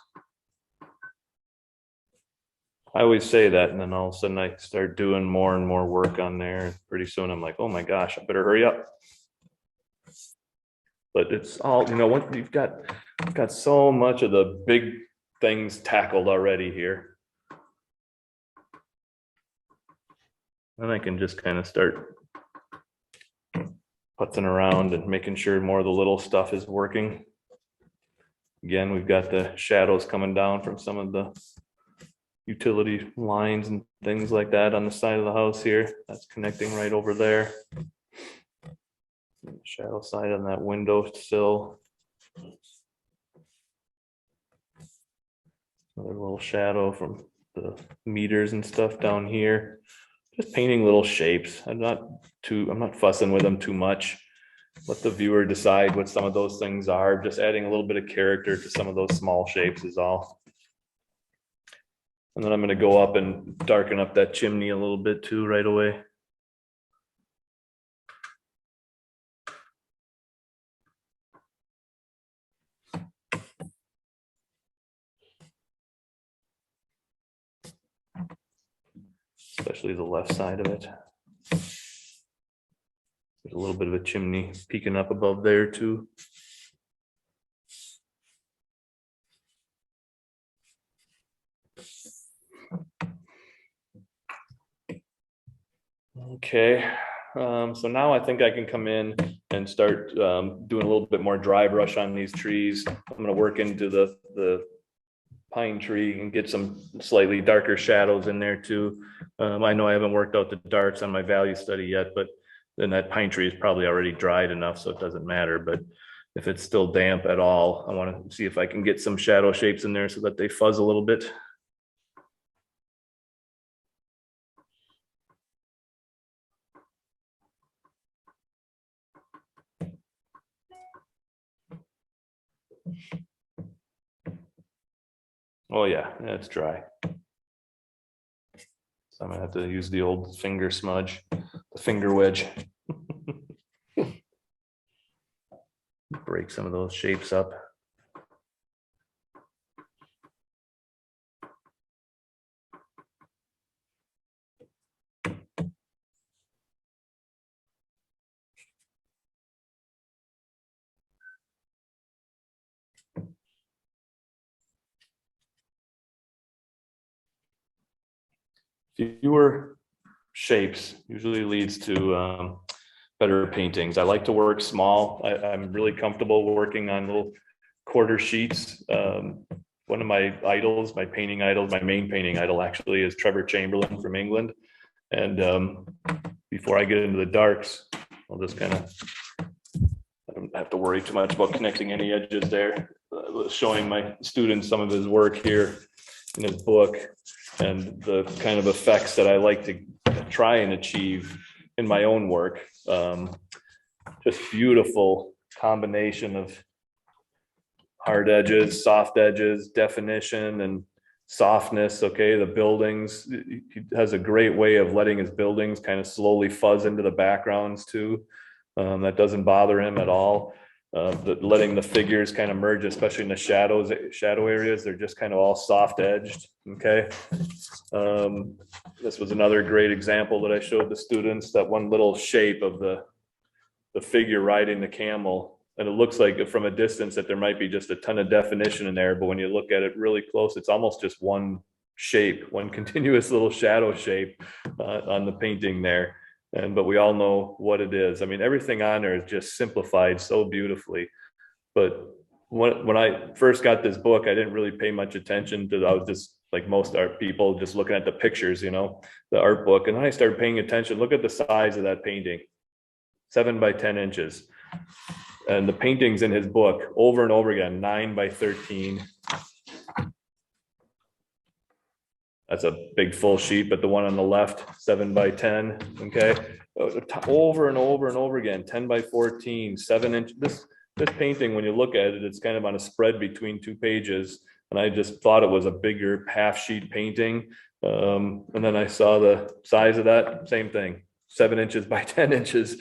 I always say that, and then all of a sudden I start doing more and more work on there. Pretty soon I'm like, oh my gosh, I better hurry up. But it's all, you know, what you've got so much of the big things tackled already here. And I can just kind of start putzing around and making sure more of the little stuff is working. Again, we've got the shadows coming down from some of the utility lines and things like that on the side of the house here. That's connecting right over there. Shadow side on that window sill. Another little shadow from the meters and stuff down here. Just painting little shapes. I'm not fussing with them too much. Let the viewer decide what some of those things are. Just adding a little bit of character to some of those small shapes is all. And then I'm going to go up and darken up that chimney a little bit too right away. Especially the left side of it. There's a little bit of a chimney peeking up above there too. Okay, so now I think I can come in and start doing a little bit more dry brush on these trees. I'm going to work into the pine tree and get some slightly darker shadows in there too. I know I haven't worked out the darks on my value study yet, but then that pine tree is probably already dried enough, so it doesn't matter. But if it's still damp at all, I want to see if I can get some shadow shapes in there so that they fuzz a little bit. Oh yeah, it's dry. So I'm gonna have to use the old finger smudge, the finger wedge. Break some of those shapes up. Fewer shapes usually leads to better paintings. I like to work small. I'm really comfortable working on little quarter sheets. One of my idols, my painting idols, my main painting idol actually is Trevor Chamberlain from England. And before I get into the darks, I'll just kind of, I don't have to worry too much about connecting any edges there. Showing my students some of his work here in his book and the kind of effects that I like to try and achieve in my own work. Just beautiful combination of hard edges, soft edges, definition, and softness. Okay, the buildings, he has a great way of letting his buildings kind of slowly fuzz into the backgrounds too. That doesn't bother him at all. Letting the figures kind of merge, especially in the shadow areas, they're just kind of all soft edged. Okay. This was another great example that I showed the students, that one little shape of the figure riding the camel. And it looks like from a distance that there might be just a ton of definition in there, but when you look at it really close, it's almost just one shape, one continuous little shadow shape on the painting there. But we all know what it is. I mean, everything on there is just simplified so beautifully. But when I first got this book, I didn't really pay much attention to, I was just like most art people, just looking at the pictures, you know, the art book. And then I started paying attention. Look at the size of that painting, 7 by 10 inches. And the paintings in his book over and over again, 9 by 13. That's a big full sheet, but the one on the left, 7 by 10. Okay. Over and over and over again, 10 by 14, 7 inch. This painting, when you look at it, it's kind of on a spread between 2 pages. And I just thought it was a bigger half sheet painting. And then I saw the size of that, same thing. 7 inches by 10 inches,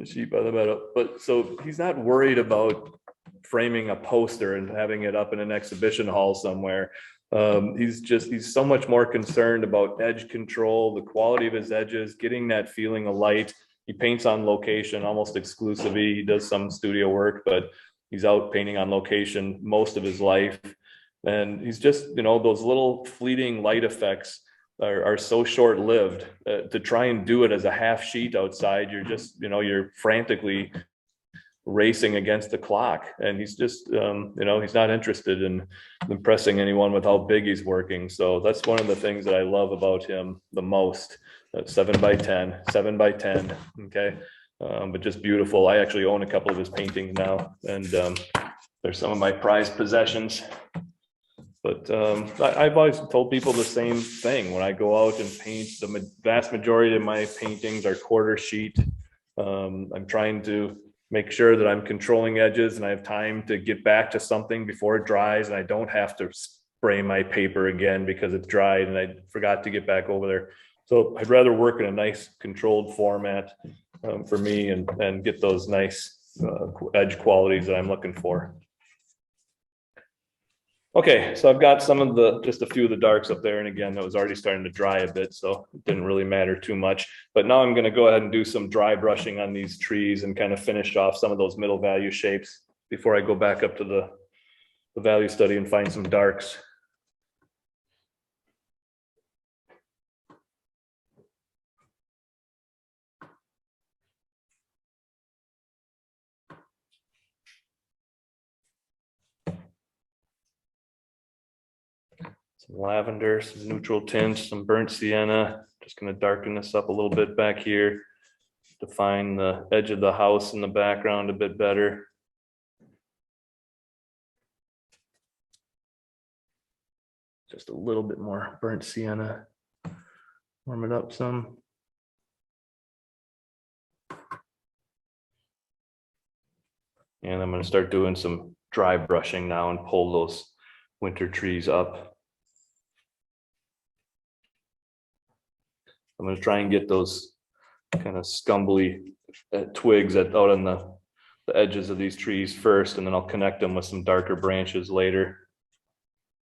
sheet by the metal. But so he's not worried about framing a poster and having it up in an exhibition hall somewhere. He's so much more concerned about edge control, the quality of his edges, getting that feeling of light. He paints on location almost exclusively. He does some studio work, but he's out painting on location most of his life. And he's just, you know, those little fleeting light effects are so short-lived. To try and do it as a half sheet outside, you're just, you know, you're frantically racing against the clock. And he's just, you know, he's not interested in impressing anyone with how big he's working. So that's one of the things that I love about him the most. 7 by 10, 7 by 10. Okay. But just beautiful. I actually own a couple of his paintings now, and they're some of my prized possessions. But I've always told people the same thing. When I go out and paint, the vast majority of my paintings are quarter sheet. I'm trying to make sure that I'm controlling edges and I have time to get back to something before it dries, and I don't have to spray my paper again because it's dried and I forgot to get back over there. So I'd rather work in a nice controlled format for me and get those nice edge qualities that I'm looking for. Okay, so I've got just a few of the darks up there. And again, that was already starting to dry a bit, so it didn't really matter too much. But now I'm gonna go ahead and do some dry brushing on these trees and kind of finish off some of those middle value shapes before I go back up to the value study and find some darks. Some lavender, some neutral tints, some burnt sienna. Just going to darken this up a little bit back here. Define the edge of the house in the background a bit better. Just a little bit more burnt sienna. Warm it up some. And I'm going to start doing some dry brushing now and pull those winter trees up. I'm going to try and get those kind of scumbly twigs out on the edges of these trees first, and then I'll connect them with some darker branches later.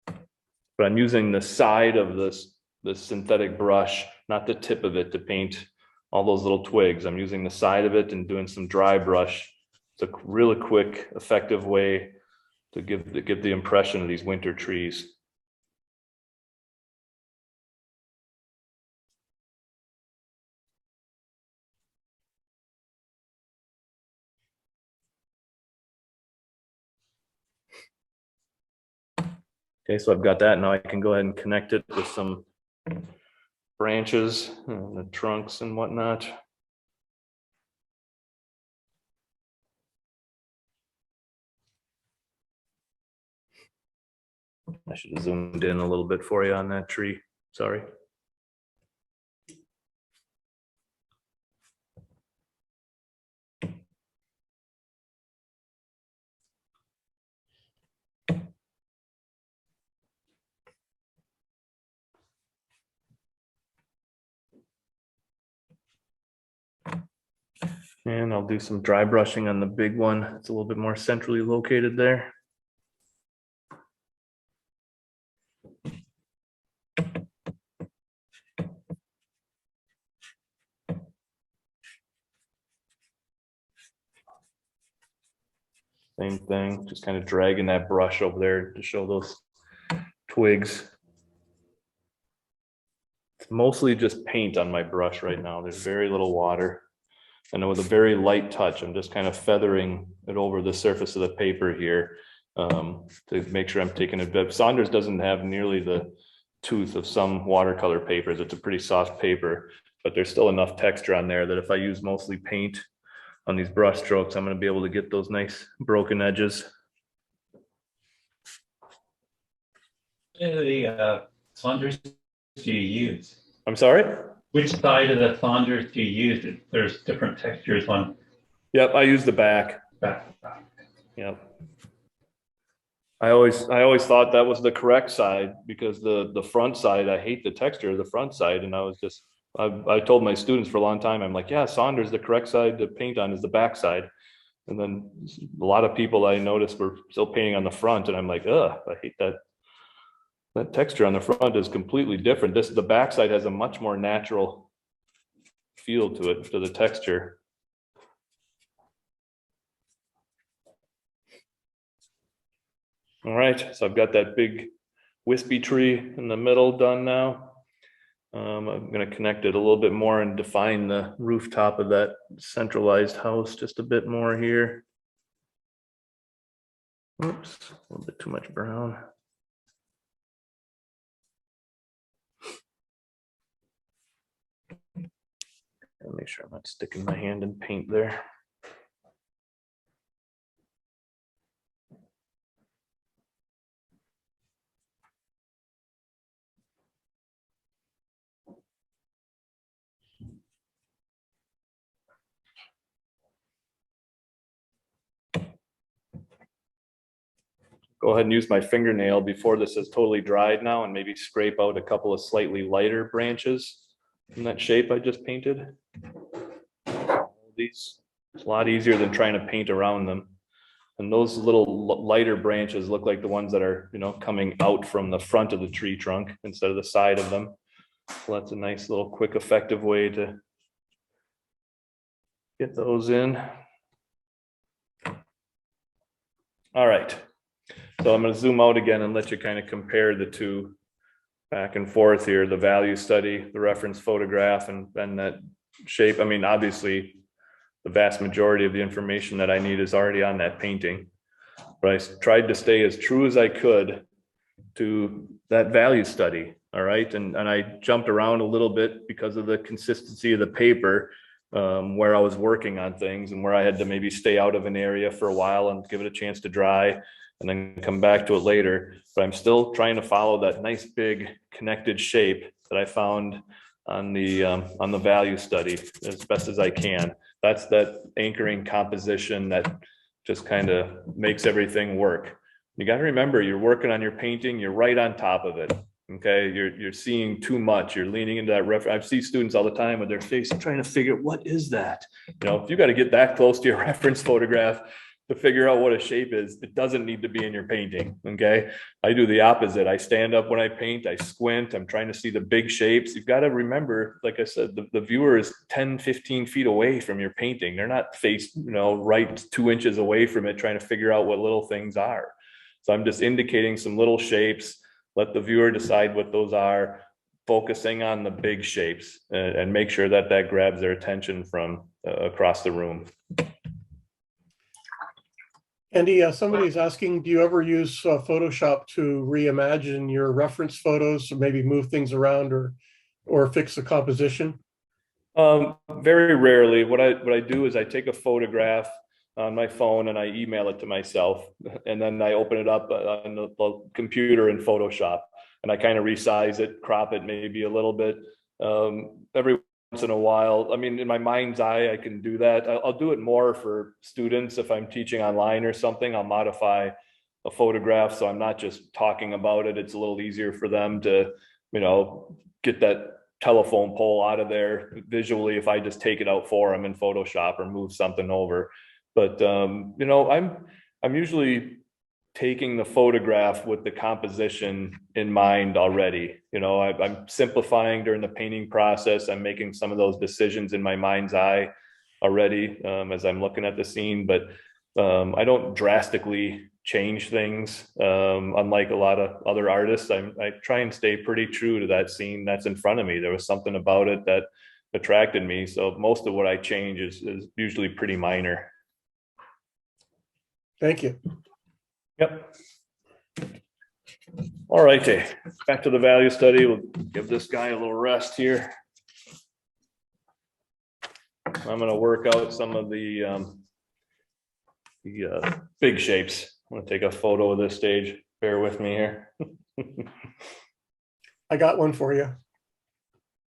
But I'm using the side of this synthetic brush, not the tip of it, to paint all those little twigs. I'm using the side of it and doing some dry brush. It's a really quick, effective way to give the impression of these winter trees. Okay, so I've got that. Now I can go ahead and connect it with some branches and the trunks and whatnot. I should have zoomed in a little bit for you on that tree. Sorry. And I'll do some dry brushing on the big one. It's a little bit more centrally located there. Same thing, just kind of dragging that brush over there to show those twigs. It's mostly just paint on my brush right now. There's very little water. And with a very light touch, I'm just kind of feathering it over the surface of the paper here to make sure I'm taking it. But Saunders doesn't have nearly the tooth of some watercolor papers. It's a pretty soft paper, but there's still enough texture on there that if I use mostly paint on these brush strokes, I'm going to be able to get those nice broken edges. The Saunders do you use? I'm sorry? Which side of the Saunders do you use? There's different textures on Yep, I use the back. back. Yep. I always thought that was the correct side because the front side, I hate the texture of the front side. And I told my students for a long time, I'm like, yeah, Saunders, the correct side to paint on is the back side. And then a lot of people I noticed were still painting on the front. And I'm like, ugh, I hate that. That texture on the front is completely different. The backside has a much more natural feel to it, to the texture. All right, so I've got that big wispy tree in the middle done now. I'm going to connect it a little bit more and define the rooftop of that centralized house just a bit more here. Oops, a little bit too much brown. Make sure I'm not sticking my hand in paint there. Go ahead and use my fingernail before this is totally dried now and maybe scrape out a couple of slightly lighter branches in that shape I just painted. These, it's a lot easier than trying to paint around them. And those little lighter branches look like the ones that are, coming out from the front of the tree trunk instead of the side of them. So that's a nice little quick, effective way to get those in. All right. So I'm going to zoom out again and let you kind of compare the two back and forth here, the value study, the reference photograph, and that shape. I mean, obviously, the vast majority of the information that I need is already on that painting, but I tried to stay as true as I could to that value study. All right. And I jumped around a little bit because of the consistency of the paper, where I was working on things and where I had to maybe stay out of an area for a while and give it a chance to dry and then come back to it later. But I'm still trying to follow that nice big connected shape that I found on the value study as best as I can. That's that anchoring composition that just kind of makes everything work. You got to remember, you're working on your painting, you're right on top of it. Okay, you're seeing too much, you're leaning into that reference. I see students all the time with their face trying to figure, what is that? If you got to get that close to your reference photograph to figure out what a shape is, it doesn't need to be in your painting. Okay, I do the opposite. I stand up when I paint, I squint, I'm trying to see the big shapes. You've got to remember, like I said, the viewer is 10, 15 feet away from your painting. They're not faced, right 2 inches away from it, trying to figure out what little things are. So I'm just indicating some little shapes. Let the viewer decide what those are, focusing on the big shapes and make sure that grabs their attention from across the room. Andy, somebody's asking, do you ever use Photoshop to reimagine your reference photos, or maybe move things around or fix the composition? Very rarely. What I do is I take a photograph on my phone and I email it to myself, and then I open it up on the computer in Photoshop, and I kind of resize it, crop it maybe a little bit. Every once in a while, I mean, in my mind's eye, I can do that. I'll do it more for students. If I'm teaching online or something, I'll modify a photograph so I'm not just talking about it. It's a little easier for them to, get that telephone pole out of there visually if I just take it out for them in Photoshop or move something over. But I'm usually taking the photograph with the composition in mind already. I'm simplifying during the painting process. I'm making some of those decisions in my mind's eye already as I'm looking at the scene, but I don't drastically change things. Unlike a lot of other artists, I try and stay pretty true to that scene that's in front of me. There was something about it that attracted me. So most of what I change is usually pretty minor. Thank you. Yep. All righty, back to the value study. We'll give this guy a little rest here. I'm going to work out some of the big shapes. I'm going to take a photo of this stage. Bear with me here. I got one for you.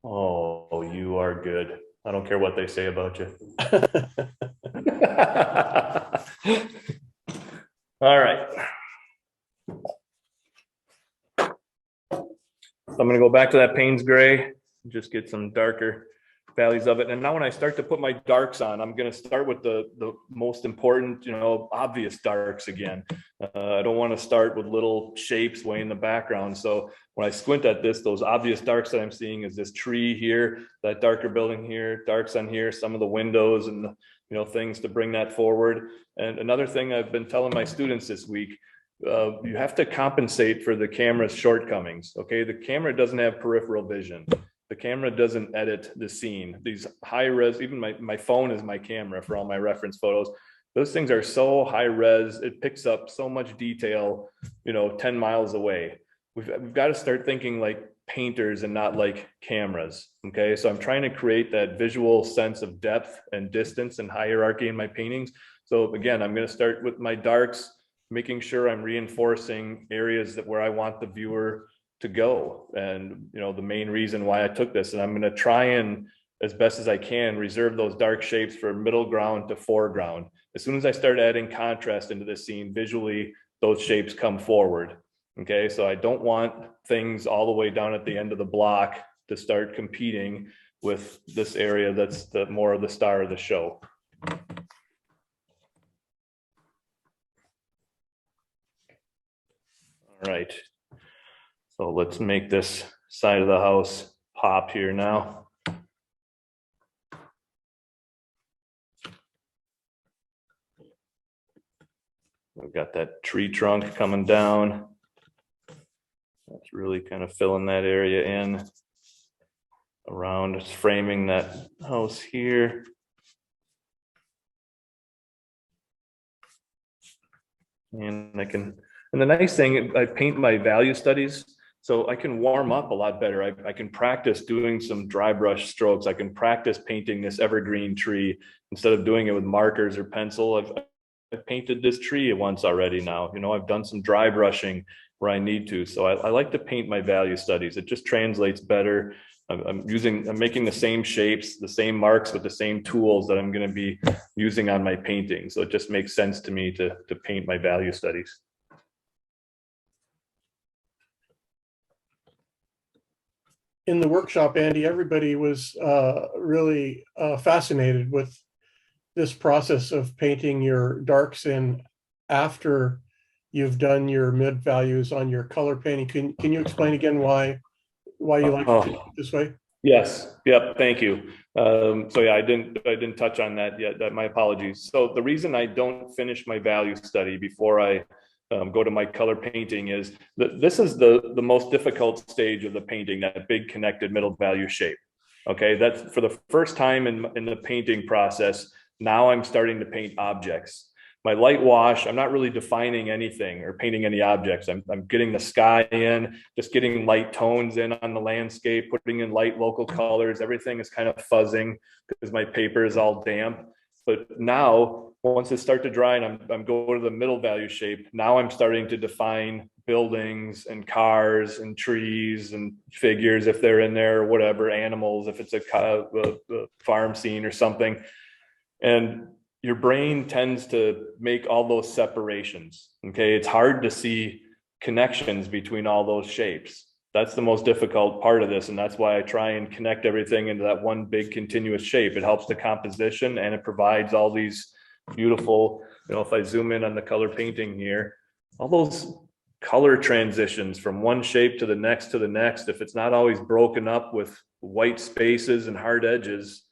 Oh, you are good. I don't care what they say about you. All right. I'm going to go back to that Payne's gray, just get some darker values of it. And now when I start to put my darks on, I'm going to start with the most important, obvious darks again. I don't want to start with little shapes way in the background. So when I squint at this, those obvious darks that I'm seeing is this tree here, that darker building here, darks on here, some of the windows and things to bring that forward. And another thing I've been telling my students this week, you have to compensate for the camera's shortcomings. Okay, the camera doesn't have peripheral vision. The camera doesn't edit the scene. These high res, even my phone is my camera for all my reference photos. Those things are so high res, it picks up so much detail, 10 miles away. We've got to start thinking like painters and not like cameras. Okay, so I'm trying to create that visual sense of depth and distance and hierarchy in my paintings. So again, I'm going to start with my darks, making sure I'm reinforcing areas where I want the viewer to go. And the main reason why I took this, and I'm going to try and, as best as I can, reserve those dark shapes for middle ground to foreground. As soon as I start adding contrast into the scene visually, those shapes come forward. Okay, so I don't want things all the way down at the end of the block to start competing with this area that's the more of the star of the show. All right, so let's make this side of the house pop here now. We've got that tree trunk coming down. That's really kind of filling that area in around. It's framing that house here. And and the nice thing, I paint my value studies, so I can warm up a lot better. I can practice doing some dry brush strokes. I can practice painting this evergreen tree instead of doing it with markers or pencil. I've painted this tree once already now. I've done some dry brushing where I need to. So I like to paint my value studies. It just translates better. I'm making the same shapes, the same marks with the same tools that I'm going to be using on my painting. So it just makes sense to me to paint my value studies. In the workshop, Andy, everybody was really fascinated with this process of painting your darks in after you've done your mid values on your color painting. Can you explain again why you like to do it this way? Yes. Yep. Thank you. So yeah, I didn't touch on that yet. My apologies. So the reason I don't finish my value study before I go to my color painting is that this is the most difficult stage of the painting, that big connected middle value shape. Okay, that's for the first time in the painting process. Now I'm starting to paint objects. My light wash, I'm not really defining anything or painting any objects. I'm getting the sky in, just getting light tones in on the landscape, putting in light local colors. Everything is kind of fuzzing because my paper is all damp. But now, once it starts to dry and I'm going to the middle value shape, now I'm starting to define buildings and cars and trees and figures if they're in there or whatever, animals, if it's a farm scene or something. And your brain tends to make all those separations. Okay, it's hard to see connections between all those shapes. That's the most difficult part of this, and that's why I try and connect everything into that one big continuous shape. It helps the composition, and it provides all these beautiful, if I zoom in on the color painting here, all those color transitions from one shape to the next, if it's not always broken up with white spaces and hard edges,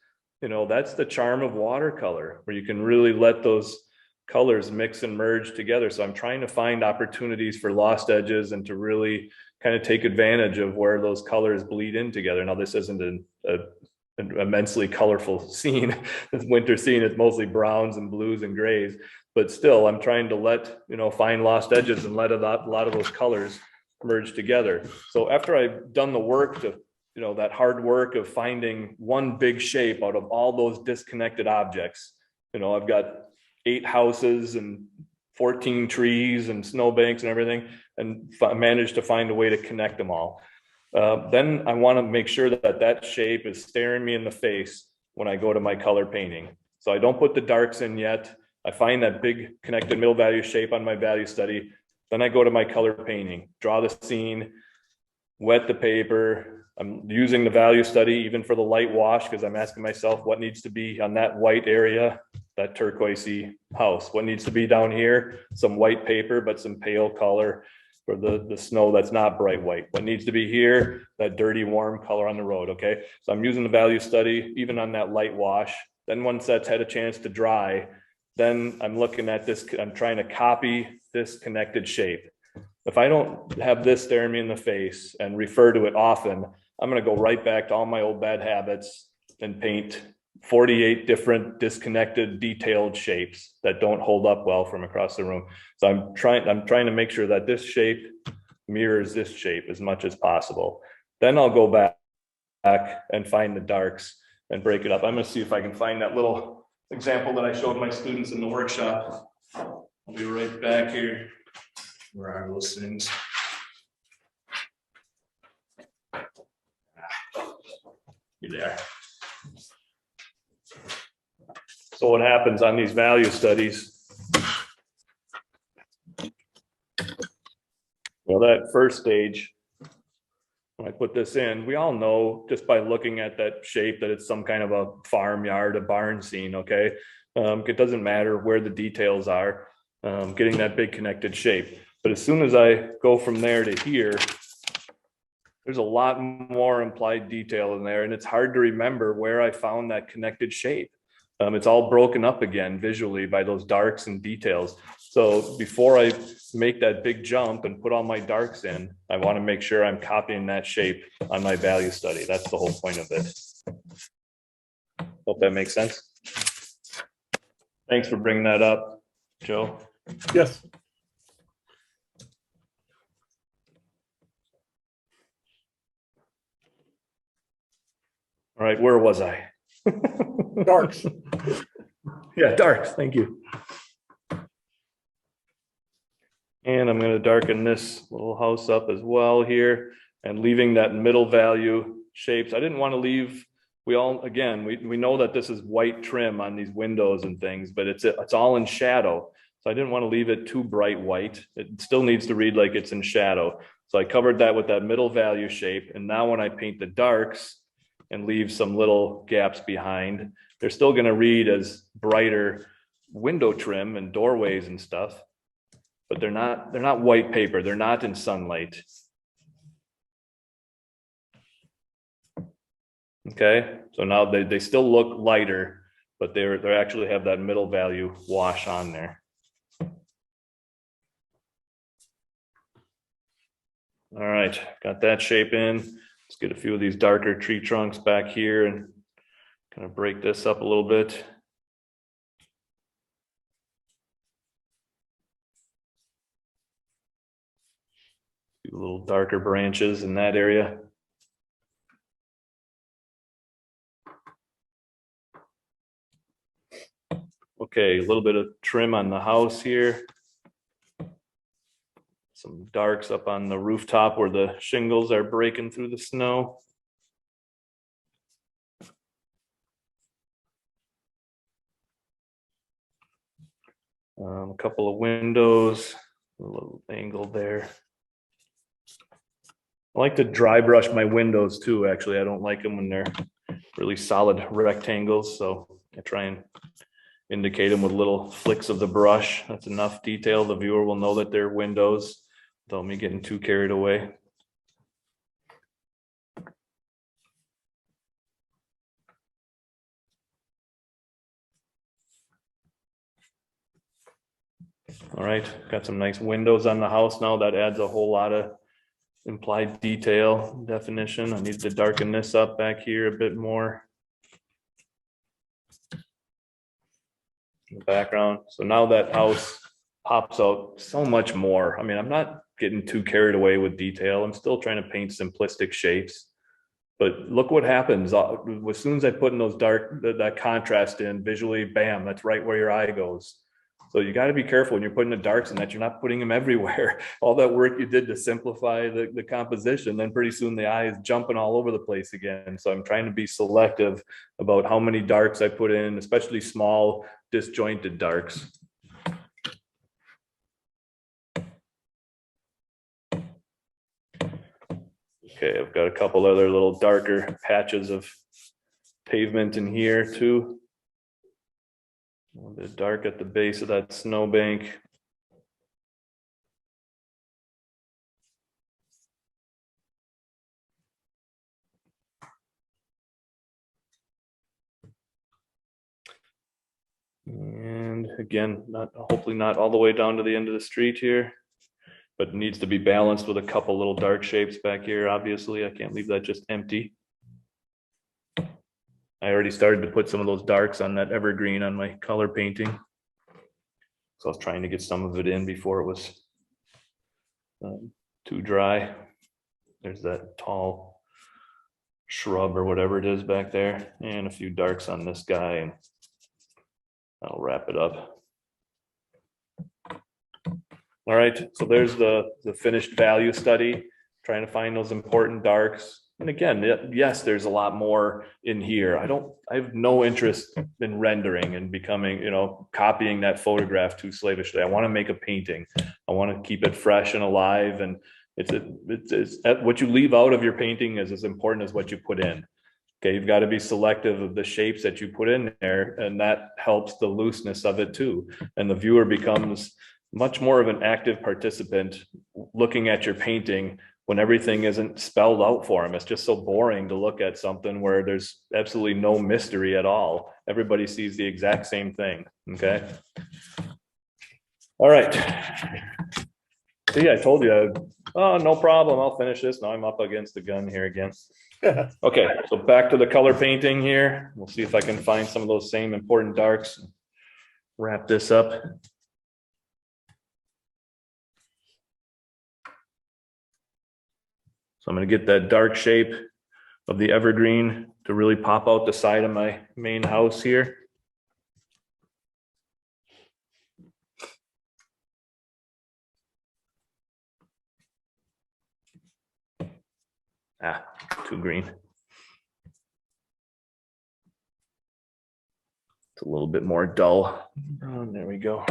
that's the charm of watercolor, where you can really let those colors mix and merge together. So I'm trying to find opportunities for lost edges and to really kind of take advantage of where those colors bleed in together. Now, this isn't an immensely colorful scene. This winter scene is mostly browns and blues and grays, but still I'm trying to find lost edges and let a lot of those colors merge together. So after I've done the work to, that hard work of finding one big shape out of all those disconnected objects, I've got 8 houses and 14 trees and snowbanks and everything, and managed to find a way to connect them all. Then I want to make sure that shape is staring me in the face when I go to my color painting. So I don't put the darks in yet. I find that big connected middle value shape on my value study. Then I go to my color painting, draw the scene, wet the paper. I'm using the value study even for the light wash, because I'm asking myself what needs to be on that white area, that turquoisey house. What needs to be down here? Some white paper, but some pale color for the snow that's not bright white. What needs to be here? That dirty, warm color on the road, okay? So I'm using the value study even on that light wash. Then once that's had a chance to dry, then I'm looking at this, I'm trying to copy this connected shape. If I don't have this staring me in the face and refer to it often, I'm gonna go right back to all my old bad habits and paint 48 different disconnected, detailed shapes that don't hold up well from across the room. So I'm trying to make sure that this shape mirrors this shape as much as possible. Then I'll go back and find the darks and break it up. I'm gonna see if I can find that little example that I showed my students in the workshop. I'll be right back here. Where are those things? You're there. So what happens on these value studies? Well, that first stage, when I put this in, we all know just by looking at that shape that it's some kind of a farmyard, a barn scene, okay? It doesn't matter where the details are, getting that big connected shape. But as soon as I go from there to here, there's a lot more implied detail in there, and it's hard to remember where I found that connected shape. It's all broken up again visually by those darks and details. So before I make that big jump and put all my darks in, I want to make sure I'm copying that shape on my value study. That's the whole point of it. Hope that makes sense. Thanks for bringing that up, Joe. Yes. All right, where was I? Darks. Yeah, darks, thank you. And I'm going to darken this little house up as well here, and leaving that middle value shapes. I didn't want to leave, we know that this is white trim on these windows and things, but it's all in shadow. So I didn't want to leave it too bright white. It still needs to read like it's in shadow. So I covered that with that middle value shape. And now when I paint the darks and leave some little gaps behind, they're still going to read as brighter window trim and doorways and stuff, but they're not white paper. They're not in sunlight. Okay, so now they still look lighter, but they actually have that middle value wash on there. All right, got that shape in. Let's get a few of these darker tree trunks back here and kind of break this up a little bit. A little darker branches in that area. Okay, a little bit of trim on the house here. Some darks up on the rooftop where the shingles are breaking through the snow. A couple of windows, a little angle there. I like to dry brush my windows too, actually. I don't like them when they're really solid rectangles, so I try and indicate them with little flicks of the brush. That's enough detail. The viewer will know that they're windows without me getting too carried away. All right, got some nice windows on the house now. That adds a whole lot of implied detail definition. I need to darken this up back here a bit more. In the background. So now that house pops out so much more. I mean, I'm not getting too carried away with detail. I'm still trying to paint simplistic shapes. But look what happens. As soon as I put in those dark, that contrast in visually, bam, that's right where your eye goes. So you got to be careful when you're putting the darks in that you're not putting them everywhere. All that work you did to simplify the composition, then pretty soon the eye is jumping all over the place again. So I'm trying to be selective about how many darks I put in, especially small disjointed darks. Okay, I've got a couple other little darker patches of pavement in here too. A little bit dark at the base of that snowbank. And again, hopefully not all the way down to the end of the street here, but it needs to be balanced with a couple little dark shapes back here. Obviously, I can't leave that just empty. I already started to put some of those darks on that evergreen on my color painting. So I was trying to get some of it in before it was too dry. There's that tall shrub or whatever it is back there, and a few darks on this guy, and I'll wrap it up. All right, so there's the finished value study, trying to find those important darks. And again, yes, there's a lot more in here. I have no interest in rendering and becoming, copying that photograph too slavishly. I want to make a painting. I want to keep it fresh and alive. And it's what you leave out of your painting is as important as what you put in. Okay, you've got to be selective of the shapes that you put in there, and that helps the looseness of it too. And the viewer becomes much more of an active participant looking at your painting when everything isn't spelled out for them. It's just so boring to look at something where there's absolutely no mystery at all. Everybody sees the exact same thing, okay? All right. So yeah, I told you, oh, no problem, I'll finish this. Now I'm up against the gun here again. Okay, so back to the color painting here. We'll see if I can find some of those same important darks. Wrap this up. So I'm going to get that dark shape of the evergreen to really pop out the side of my main house here. Too green. It's a little bit more dull. Oh, there we go.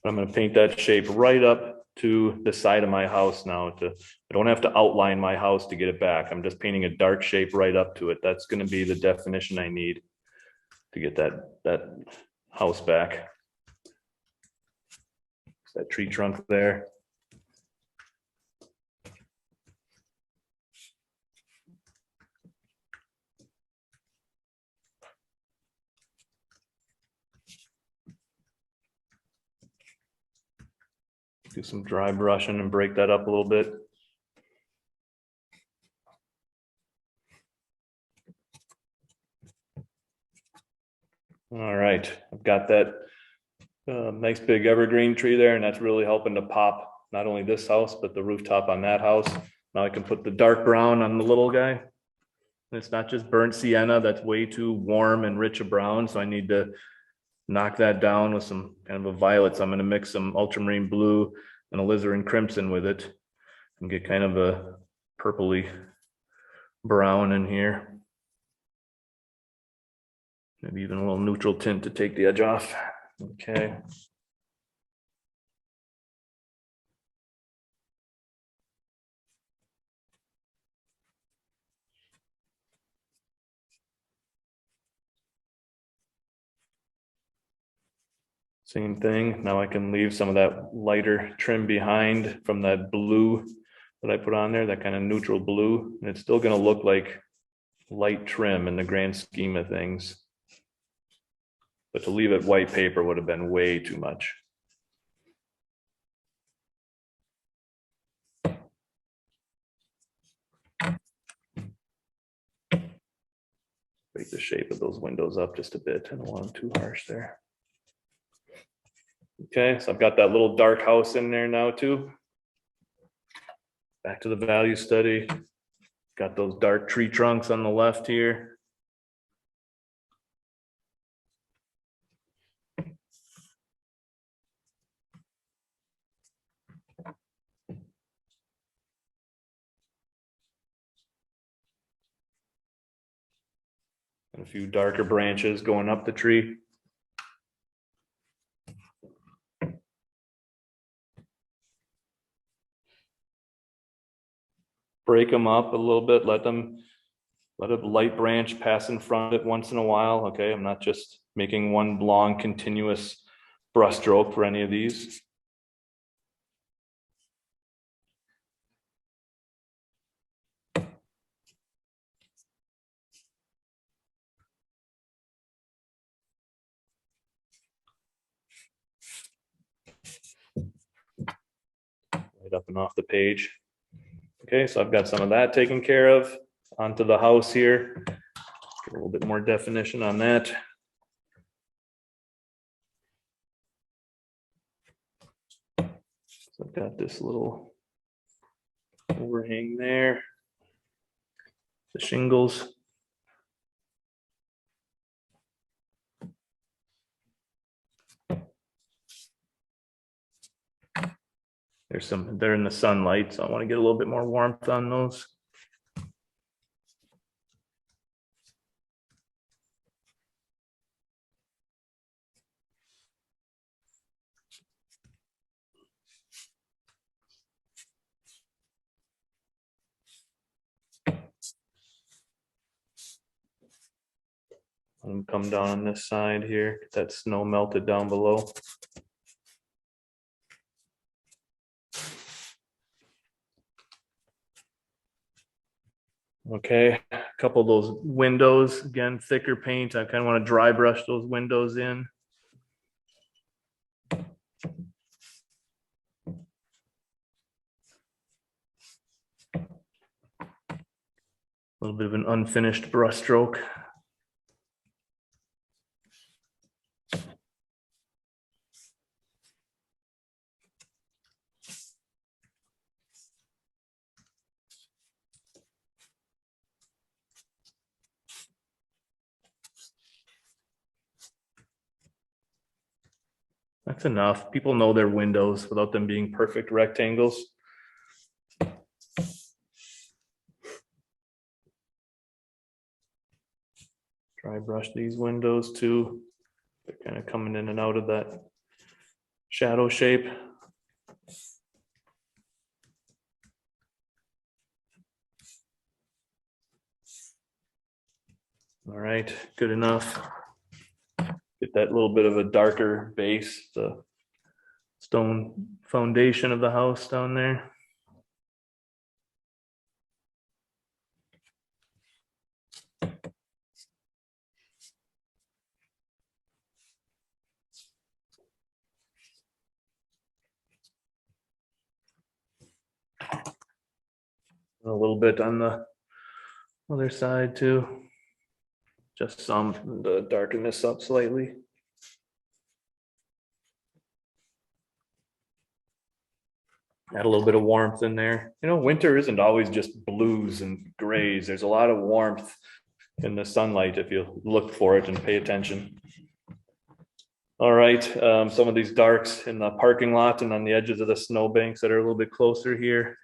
I'm going to paint that shape right up to the side of my house now. I don't have to outline my house to get it back. I'm just painting a dark shape right up to it. That's going to be the definition I need to get that house back. It's that tree trunk there. Do some dry brushing and break that up a little bit. All right, I've got that nice big evergreen tree there, and that's really helping to pop not only this house, but the rooftop on that house. Now I can put the dark brown on the little guy. And it's not just burnt sienna, that's way too warm and rich a brown, so I need to knock that down with some kind of a violet. So I'm gonna mix some ultramarine blue and alizarin crimson with it and get kind of a purpley brown in here. Maybe even a little neutral tint to take the edge off. Okay. Same thing. Now I can leave some of that lighter trim behind from that blue that I put on there, that kind of neutral blue. And it's still going to look like light trim in the grand scheme of things. But to leave it white paper would have been way too much. Break the shape of those windows up just a bit. I don't want them too harsh there. Okay, so I've got that little dark house in there now too. Back to the value study. Got those dark tree trunks on the left here. And a few darker branches going up the tree. Break them up a little bit, let a light branch pass in front of it once in a while. Okay, I'm not just making one long continuous brush stroke for any of these. Right up and off the page. Okay, so I've got some of that taken care of. Onto the house here. Get a little bit more definition on that. So I've got this little overhang there. The shingles. They're in the sunlight, so I want to get a little bit more warmth on those. And come down on this side here, get that snow melted down below. Okay, a couple of those windows, again, thicker paint. I kind of want to dry brush those windows in. A little bit of an unfinished brush stroke. That's enough. People know their windows without them being perfect rectangles. Dry brush these windows too. They're kind of coming in and out of that shadow shape. All right, good enough. Get that little bit of a darker base, the stone foundation of the house down there. A little bit on the other side too. Just some to darken this up slightly. Add a little bit of warmth in there. You know, winter isn't always just blues and grays. There's a lot of warmth in the sunlight if you look for it and pay attention. All right, some of these darks in the parking lot and on the edges of the snowbanks that are a little bit closer here.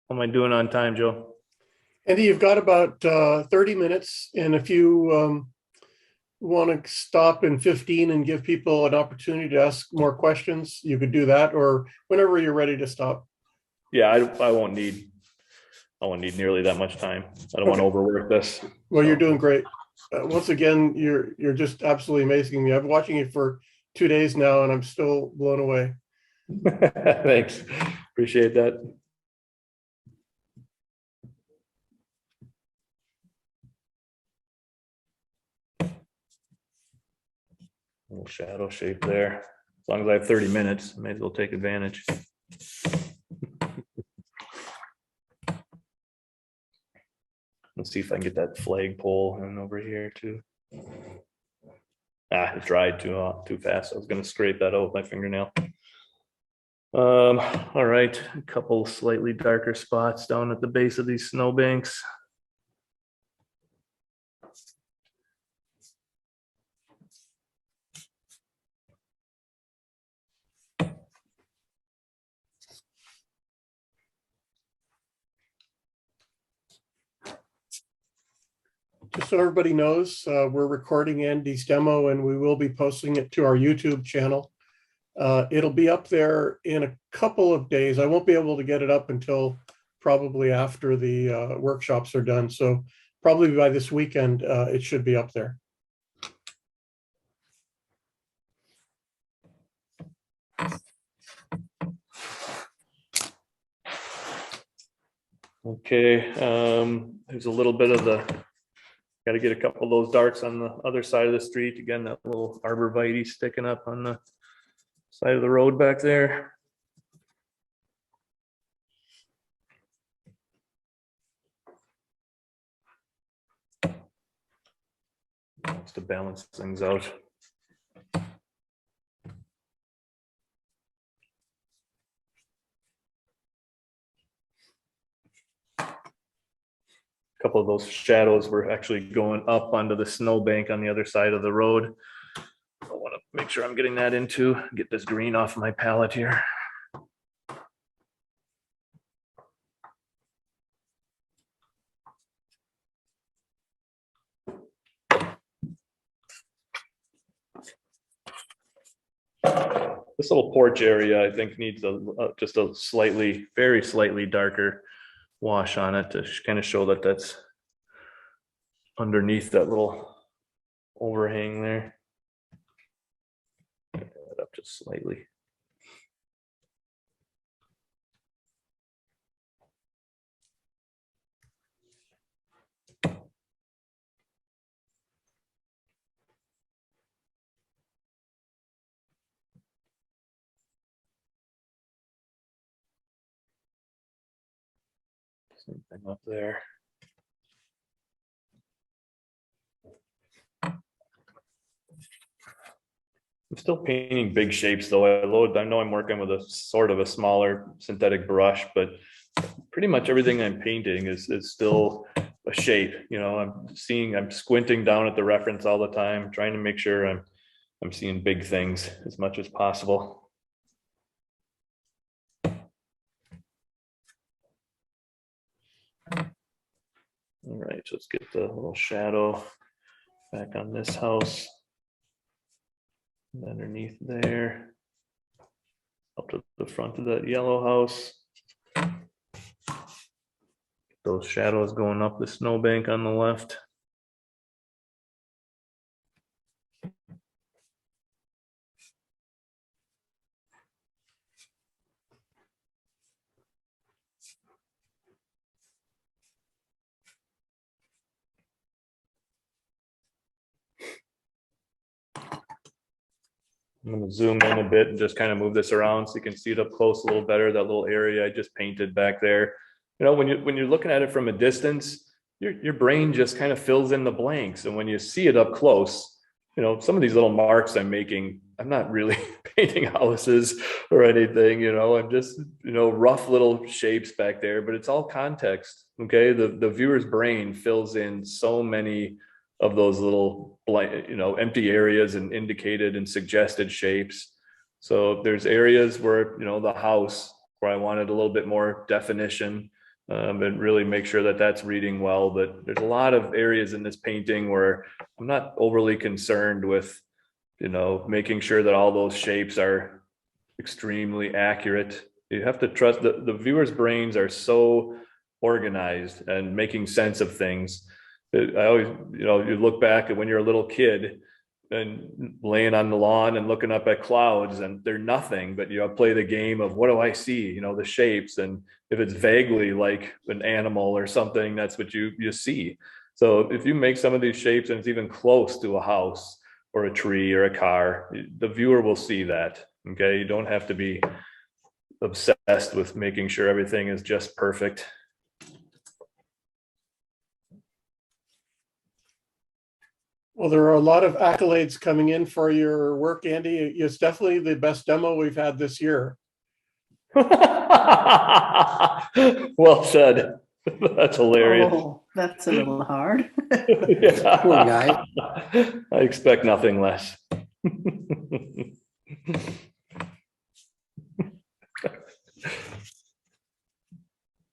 How am I doing on time, Joe? Andy, you've got about 30 minutes, and if you want to stop in 15 and give people an opportunity to ask more questions, you could do that, or whenever you're ready to stop. Yeah, I won't need nearly that much time. I don't want to overwork this. Well, you're doing great. Once again, you're just absolutely amazing me. I've been watching you for 2 days now, and I'm still blown away. Thanks. Appreciate that. Little shadow shape there. As long as I have 30 minutes, I may as well take advantage. Let's see if I can get that flagpole in over here too. It dried too fast. I was going to scrape that out with my fingernail. All right, a couple slightly darker spots down at the base of these snowbanks. Just so everybody knows, we're recording Andy's demo, and we will be posting it to our YouTube channel. It'll be up there in a couple of days. I won't be able to get it up until probably after the workshops are done. So probably by this weekend, it should be up there. Okay, there's a little bit of got to get a couple of those darks on the other side of the street. Again, that little arborvitae sticking up on the side of the road back there. Just to balance things out. A couple of those shadows were actually going up onto the snowbank on the other side of the road. I want to make sure I'm getting that into, get this green off my palette here. This little porch area, I think, needs just a very slightly darker wash on it to kind of show that that's underneath that little overhang there. Get that up just slightly. Same thing up there. I'm still painting big shapes though. I know I'm working with a sort of a smaller synthetic brush, but pretty much everything I'm painting is still a shape. You know, I'm squinting down at the reference all the time, trying to make sure I'm seeing big things as much as possible. All right, so let's get the little shadow back on this house. And underneath there, up to the front of that yellow house. Those shadows going up the snowbank on the left. I'm going to zoom in a bit and just kind of move this around so you can see it up close a little better. That little area I just painted back there. You know, when you're looking at it from a distance, your brain just kind of fills in the blanks. And when you see it up close, you know, some of these little marks I'm making, I'm not really painting houses or anything, and just, rough little shapes back there, but it's all context. Okay. The viewer's brain fills in so many of those little blank, empty areas and indicated and suggested shapes. So there's areas where, the house where I wanted a little bit more definition, and really make sure that that's reading well. But there's a lot of areas in this painting where I'm not overly concerned with, making sure that all those shapes are extremely accurate. You have to trust the viewers' brains are so organized and making sense of things. I always, you look back at when you're a little kid and laying on the lawn and looking up at clouds and they're nothing, but play the game of what do I see, the shapes. And if it's vaguely like an animal or something, that's what you see. So if you make some of these shapes and it's even close to a house or a tree or a car, the viewer will see that. Okay. You don't have to be obsessed with making sure everything is just perfect. Well, there are a lot of accolades coming in for your work, Andy. It's definitely the best demo we've had this year. Well said. That's hilarious. Oh, that's a little hard. Yeah. Poor guy. I expect nothing less.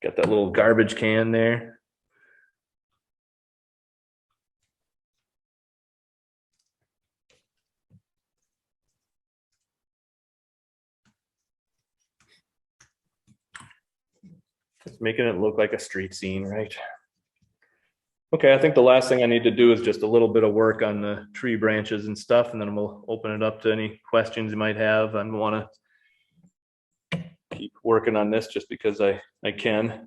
Got that little garbage can there. It's making it look like a street scene, right? Okay, I think the last thing I need to do is just a little bit of work on the tree branches and stuff, and then we'll open it up to any questions you might have. I want to keep working on this just because I can.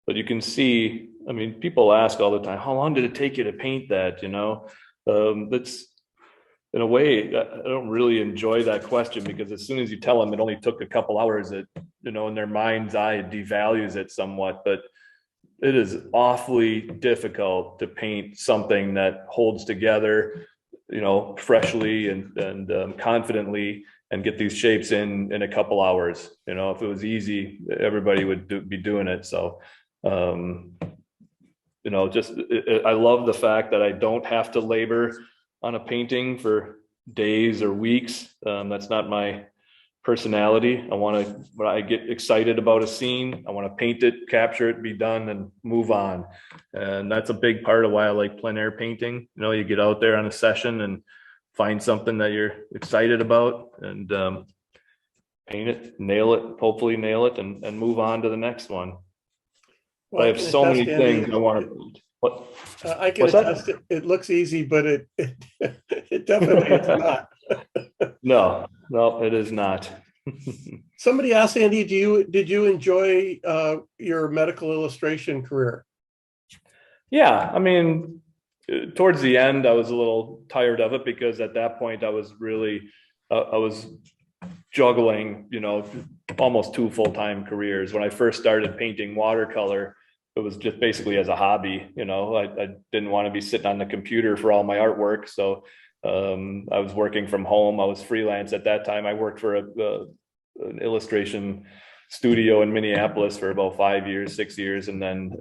But you can see, I mean, people ask all the time, how long did it take you to paint that? That's, in a way, I don't really enjoy that question, because as soon as you tell them it only took a couple hours, it, in their mind's eye, it devalues it somewhat. But it is awfully difficult to paint something that holds together, freshly and confidently, and get these shapes in a couple hours. If it was easy, everybody would be doing it. So, I love the fact that I don't have to labor on a painting for days or weeks. That's not my personality. When I get excited about a scene, I want to paint it, capture it, be done, and move on. And that's a big part of why I like plein air painting. You get out there on a session and find something that you're excited about and paint it, nail it, hopefully nail it, and move on to the next one. Well, I have so many things I want to paint. What? I can attest it looks easy, but it definitely is not. No, it is not. Somebody asked Andy, did you enjoy your medical illustration career? Yeah, I mean, towards the end, I was a little tired of it, because at that point I was really, I was juggling, almost 2 full-time careers. When I first started painting watercolor, it was just basically as a hobby. I didn't want to be sitting on the computer for all my artwork. So I was working from home. I was freelance at that time. I worked for an illustration studio in Minneapolis for about 5 years, 6 years, and then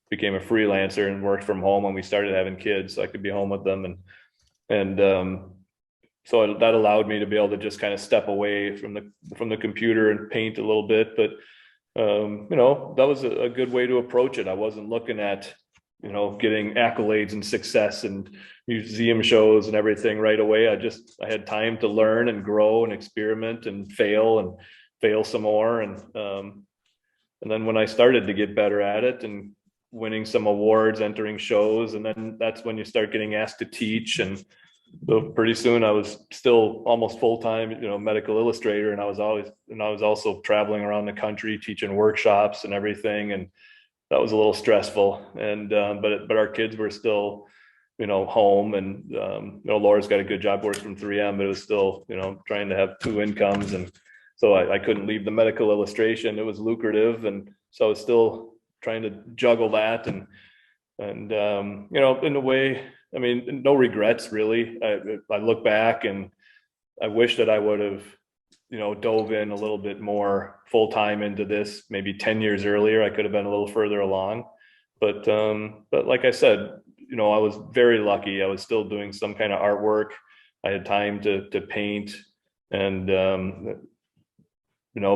became a freelancer and worked from home when we started having kids, so I could be home with them. So that allowed me to be able to just kind of step away from the computer and paint a little bit. But that was a good way to approach it. I wasn't looking at, getting accolades and success and museum shows and everything right away. I had time to learn and grow and experiment and fail some more. And then when I started to get better at it and winning some awards, entering shows, and then that's when you start getting asked to teach. And so pretty soon I was still almost full-time, medical illustrator. And I was also traveling around the country teaching workshops and everything. And that was a little stressful. And, but our kids were still, home, and, Laura's got a good job, works from 3M, but it was still, trying to have 2 incomes. And so I couldn't leave the medical illustration. It was lucrative. And so I was still trying to juggle that. And in a way, I mean, no regrets really. I look back and I wish that I would have, dove in a little bit more full time into this, maybe 10 years earlier. I could have been a little further along, but like I said, I was very lucky. I was still doing some kind of artwork. I had time to paint, and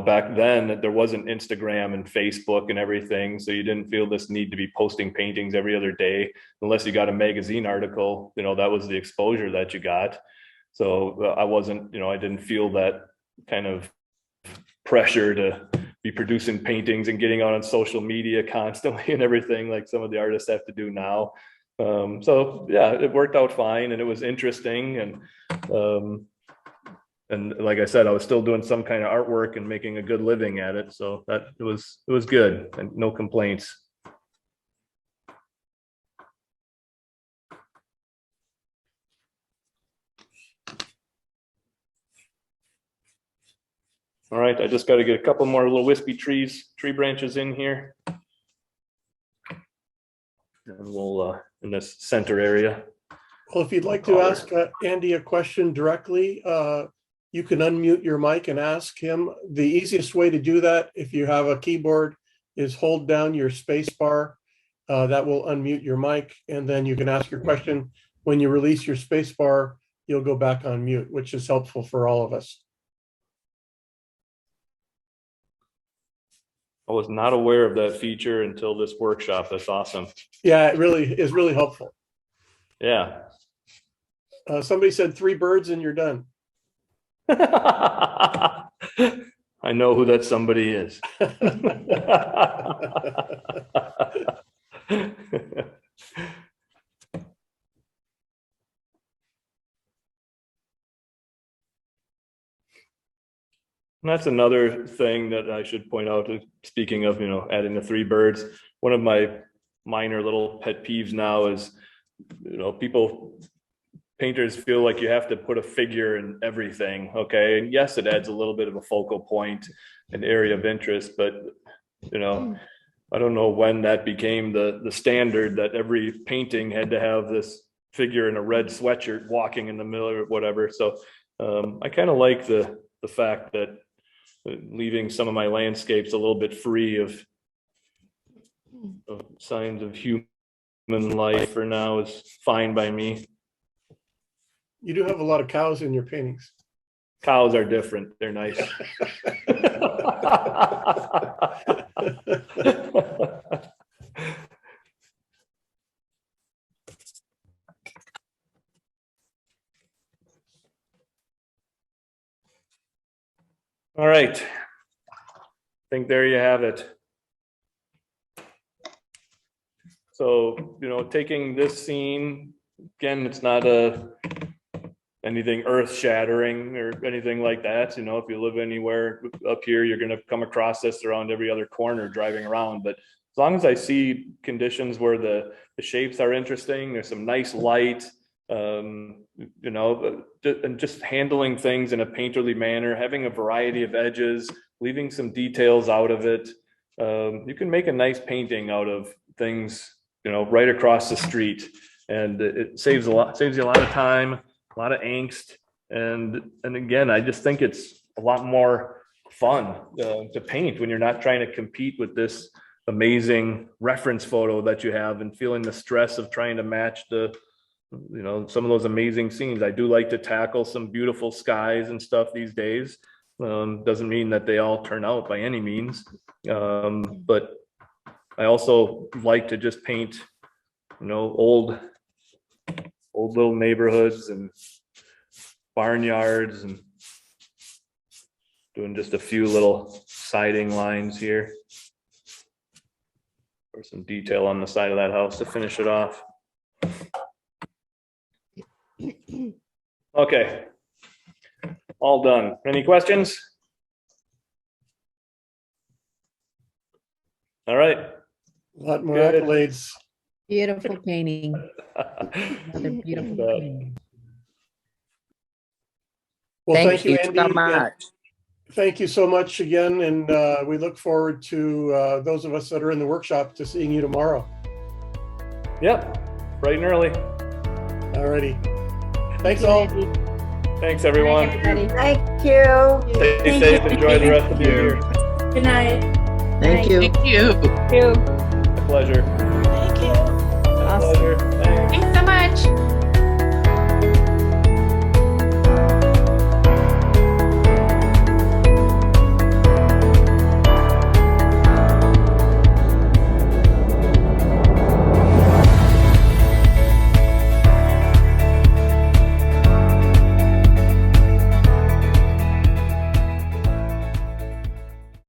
back then there wasn't Instagram and Facebook and everything, so you didn't feel this need to be posting paintings every other day unless you got a magazine article. That was the exposure that you got. So I wasn't, I didn't feel that kind of pressure to be producing paintings and getting out on social media constantly and everything like some of the artists have to do now. So yeah, it worked out fine, and it was interesting, and like I said, I was still doing some kind of artwork and making a good living at it. So that it was good, and no complaints. All right, I just got to get a couple more little wispy tree branches in here. And we'll, in this center area. Well, if you'd like to ask Andy a question directly, you can unmute your mic and ask him. The easiest way to do that, if you have a keyboard, is hold down your space bar. That will unmute your mic, and then you can ask your question. When you release your space bar, you'll go back on mute, which is helpful for all of us. I was not aware of that feature until this workshop. That's awesome. Yeah, it really is really helpful. Yeah. Somebody said 3 birds and you're done. I know who that somebody is. And that's another thing that I should point out, speaking of, adding the 3 birds. One of my minor little pet peeves now is, painters feel like you have to put a figure in everything. Okay. And yes, it adds a little bit of a focal point, an area of interest, but, I don't know when that became the standard that every painting had to have this figure in a red sweatshirt walking in the middle or whatever. So I kind of like the fact that leaving some of my landscapes a little bit free of signs of human life for now is fine by me. You do have a lot of cows in your paintings. Cows are different. They're nice. All right. I think there you have it. So, taking this scene, again, it's not anything earth-shattering or anything like that. If you live anywhere up here, you're going to come across this around every other corner driving around. But as long as I see conditions where the shapes are interesting, there's some nice light, and just handling things in a painterly manner, having a variety of edges, leaving some details out of it, you can make a nice painting out of things, right across the street, and it saves you a lot of time, a lot of angst, and again, I just think it's a lot more fun to paint when you're not trying to compete with this amazing reference photo that you have and feeling the stress of trying to match some of those amazing scenes. I do like to tackle some beautiful skies and stuff these days. Doesn't mean that they all turn out by any means, but I also like to just paint, old little neighborhoods and barnyards, and doing just a few little siding lines here or some detail on the side of that house to finish it off. Okay, all done. Any questions? All right. A lot more Good. accolades. Beautiful painting. Another beautiful painting. Well, Thank you Andy. so and much. Thank you so much again. And we look forward to those of us that are in the workshop to seeing you tomorrow. Yep, bright and early. Alrighty. Thanks all. Thanks, everyone. Everybody. Thank you. Stay safe. Enjoy the rest of your year. Good night. Thank you. Thank you. My pleasure. Thank you. My Awesome. pleasure.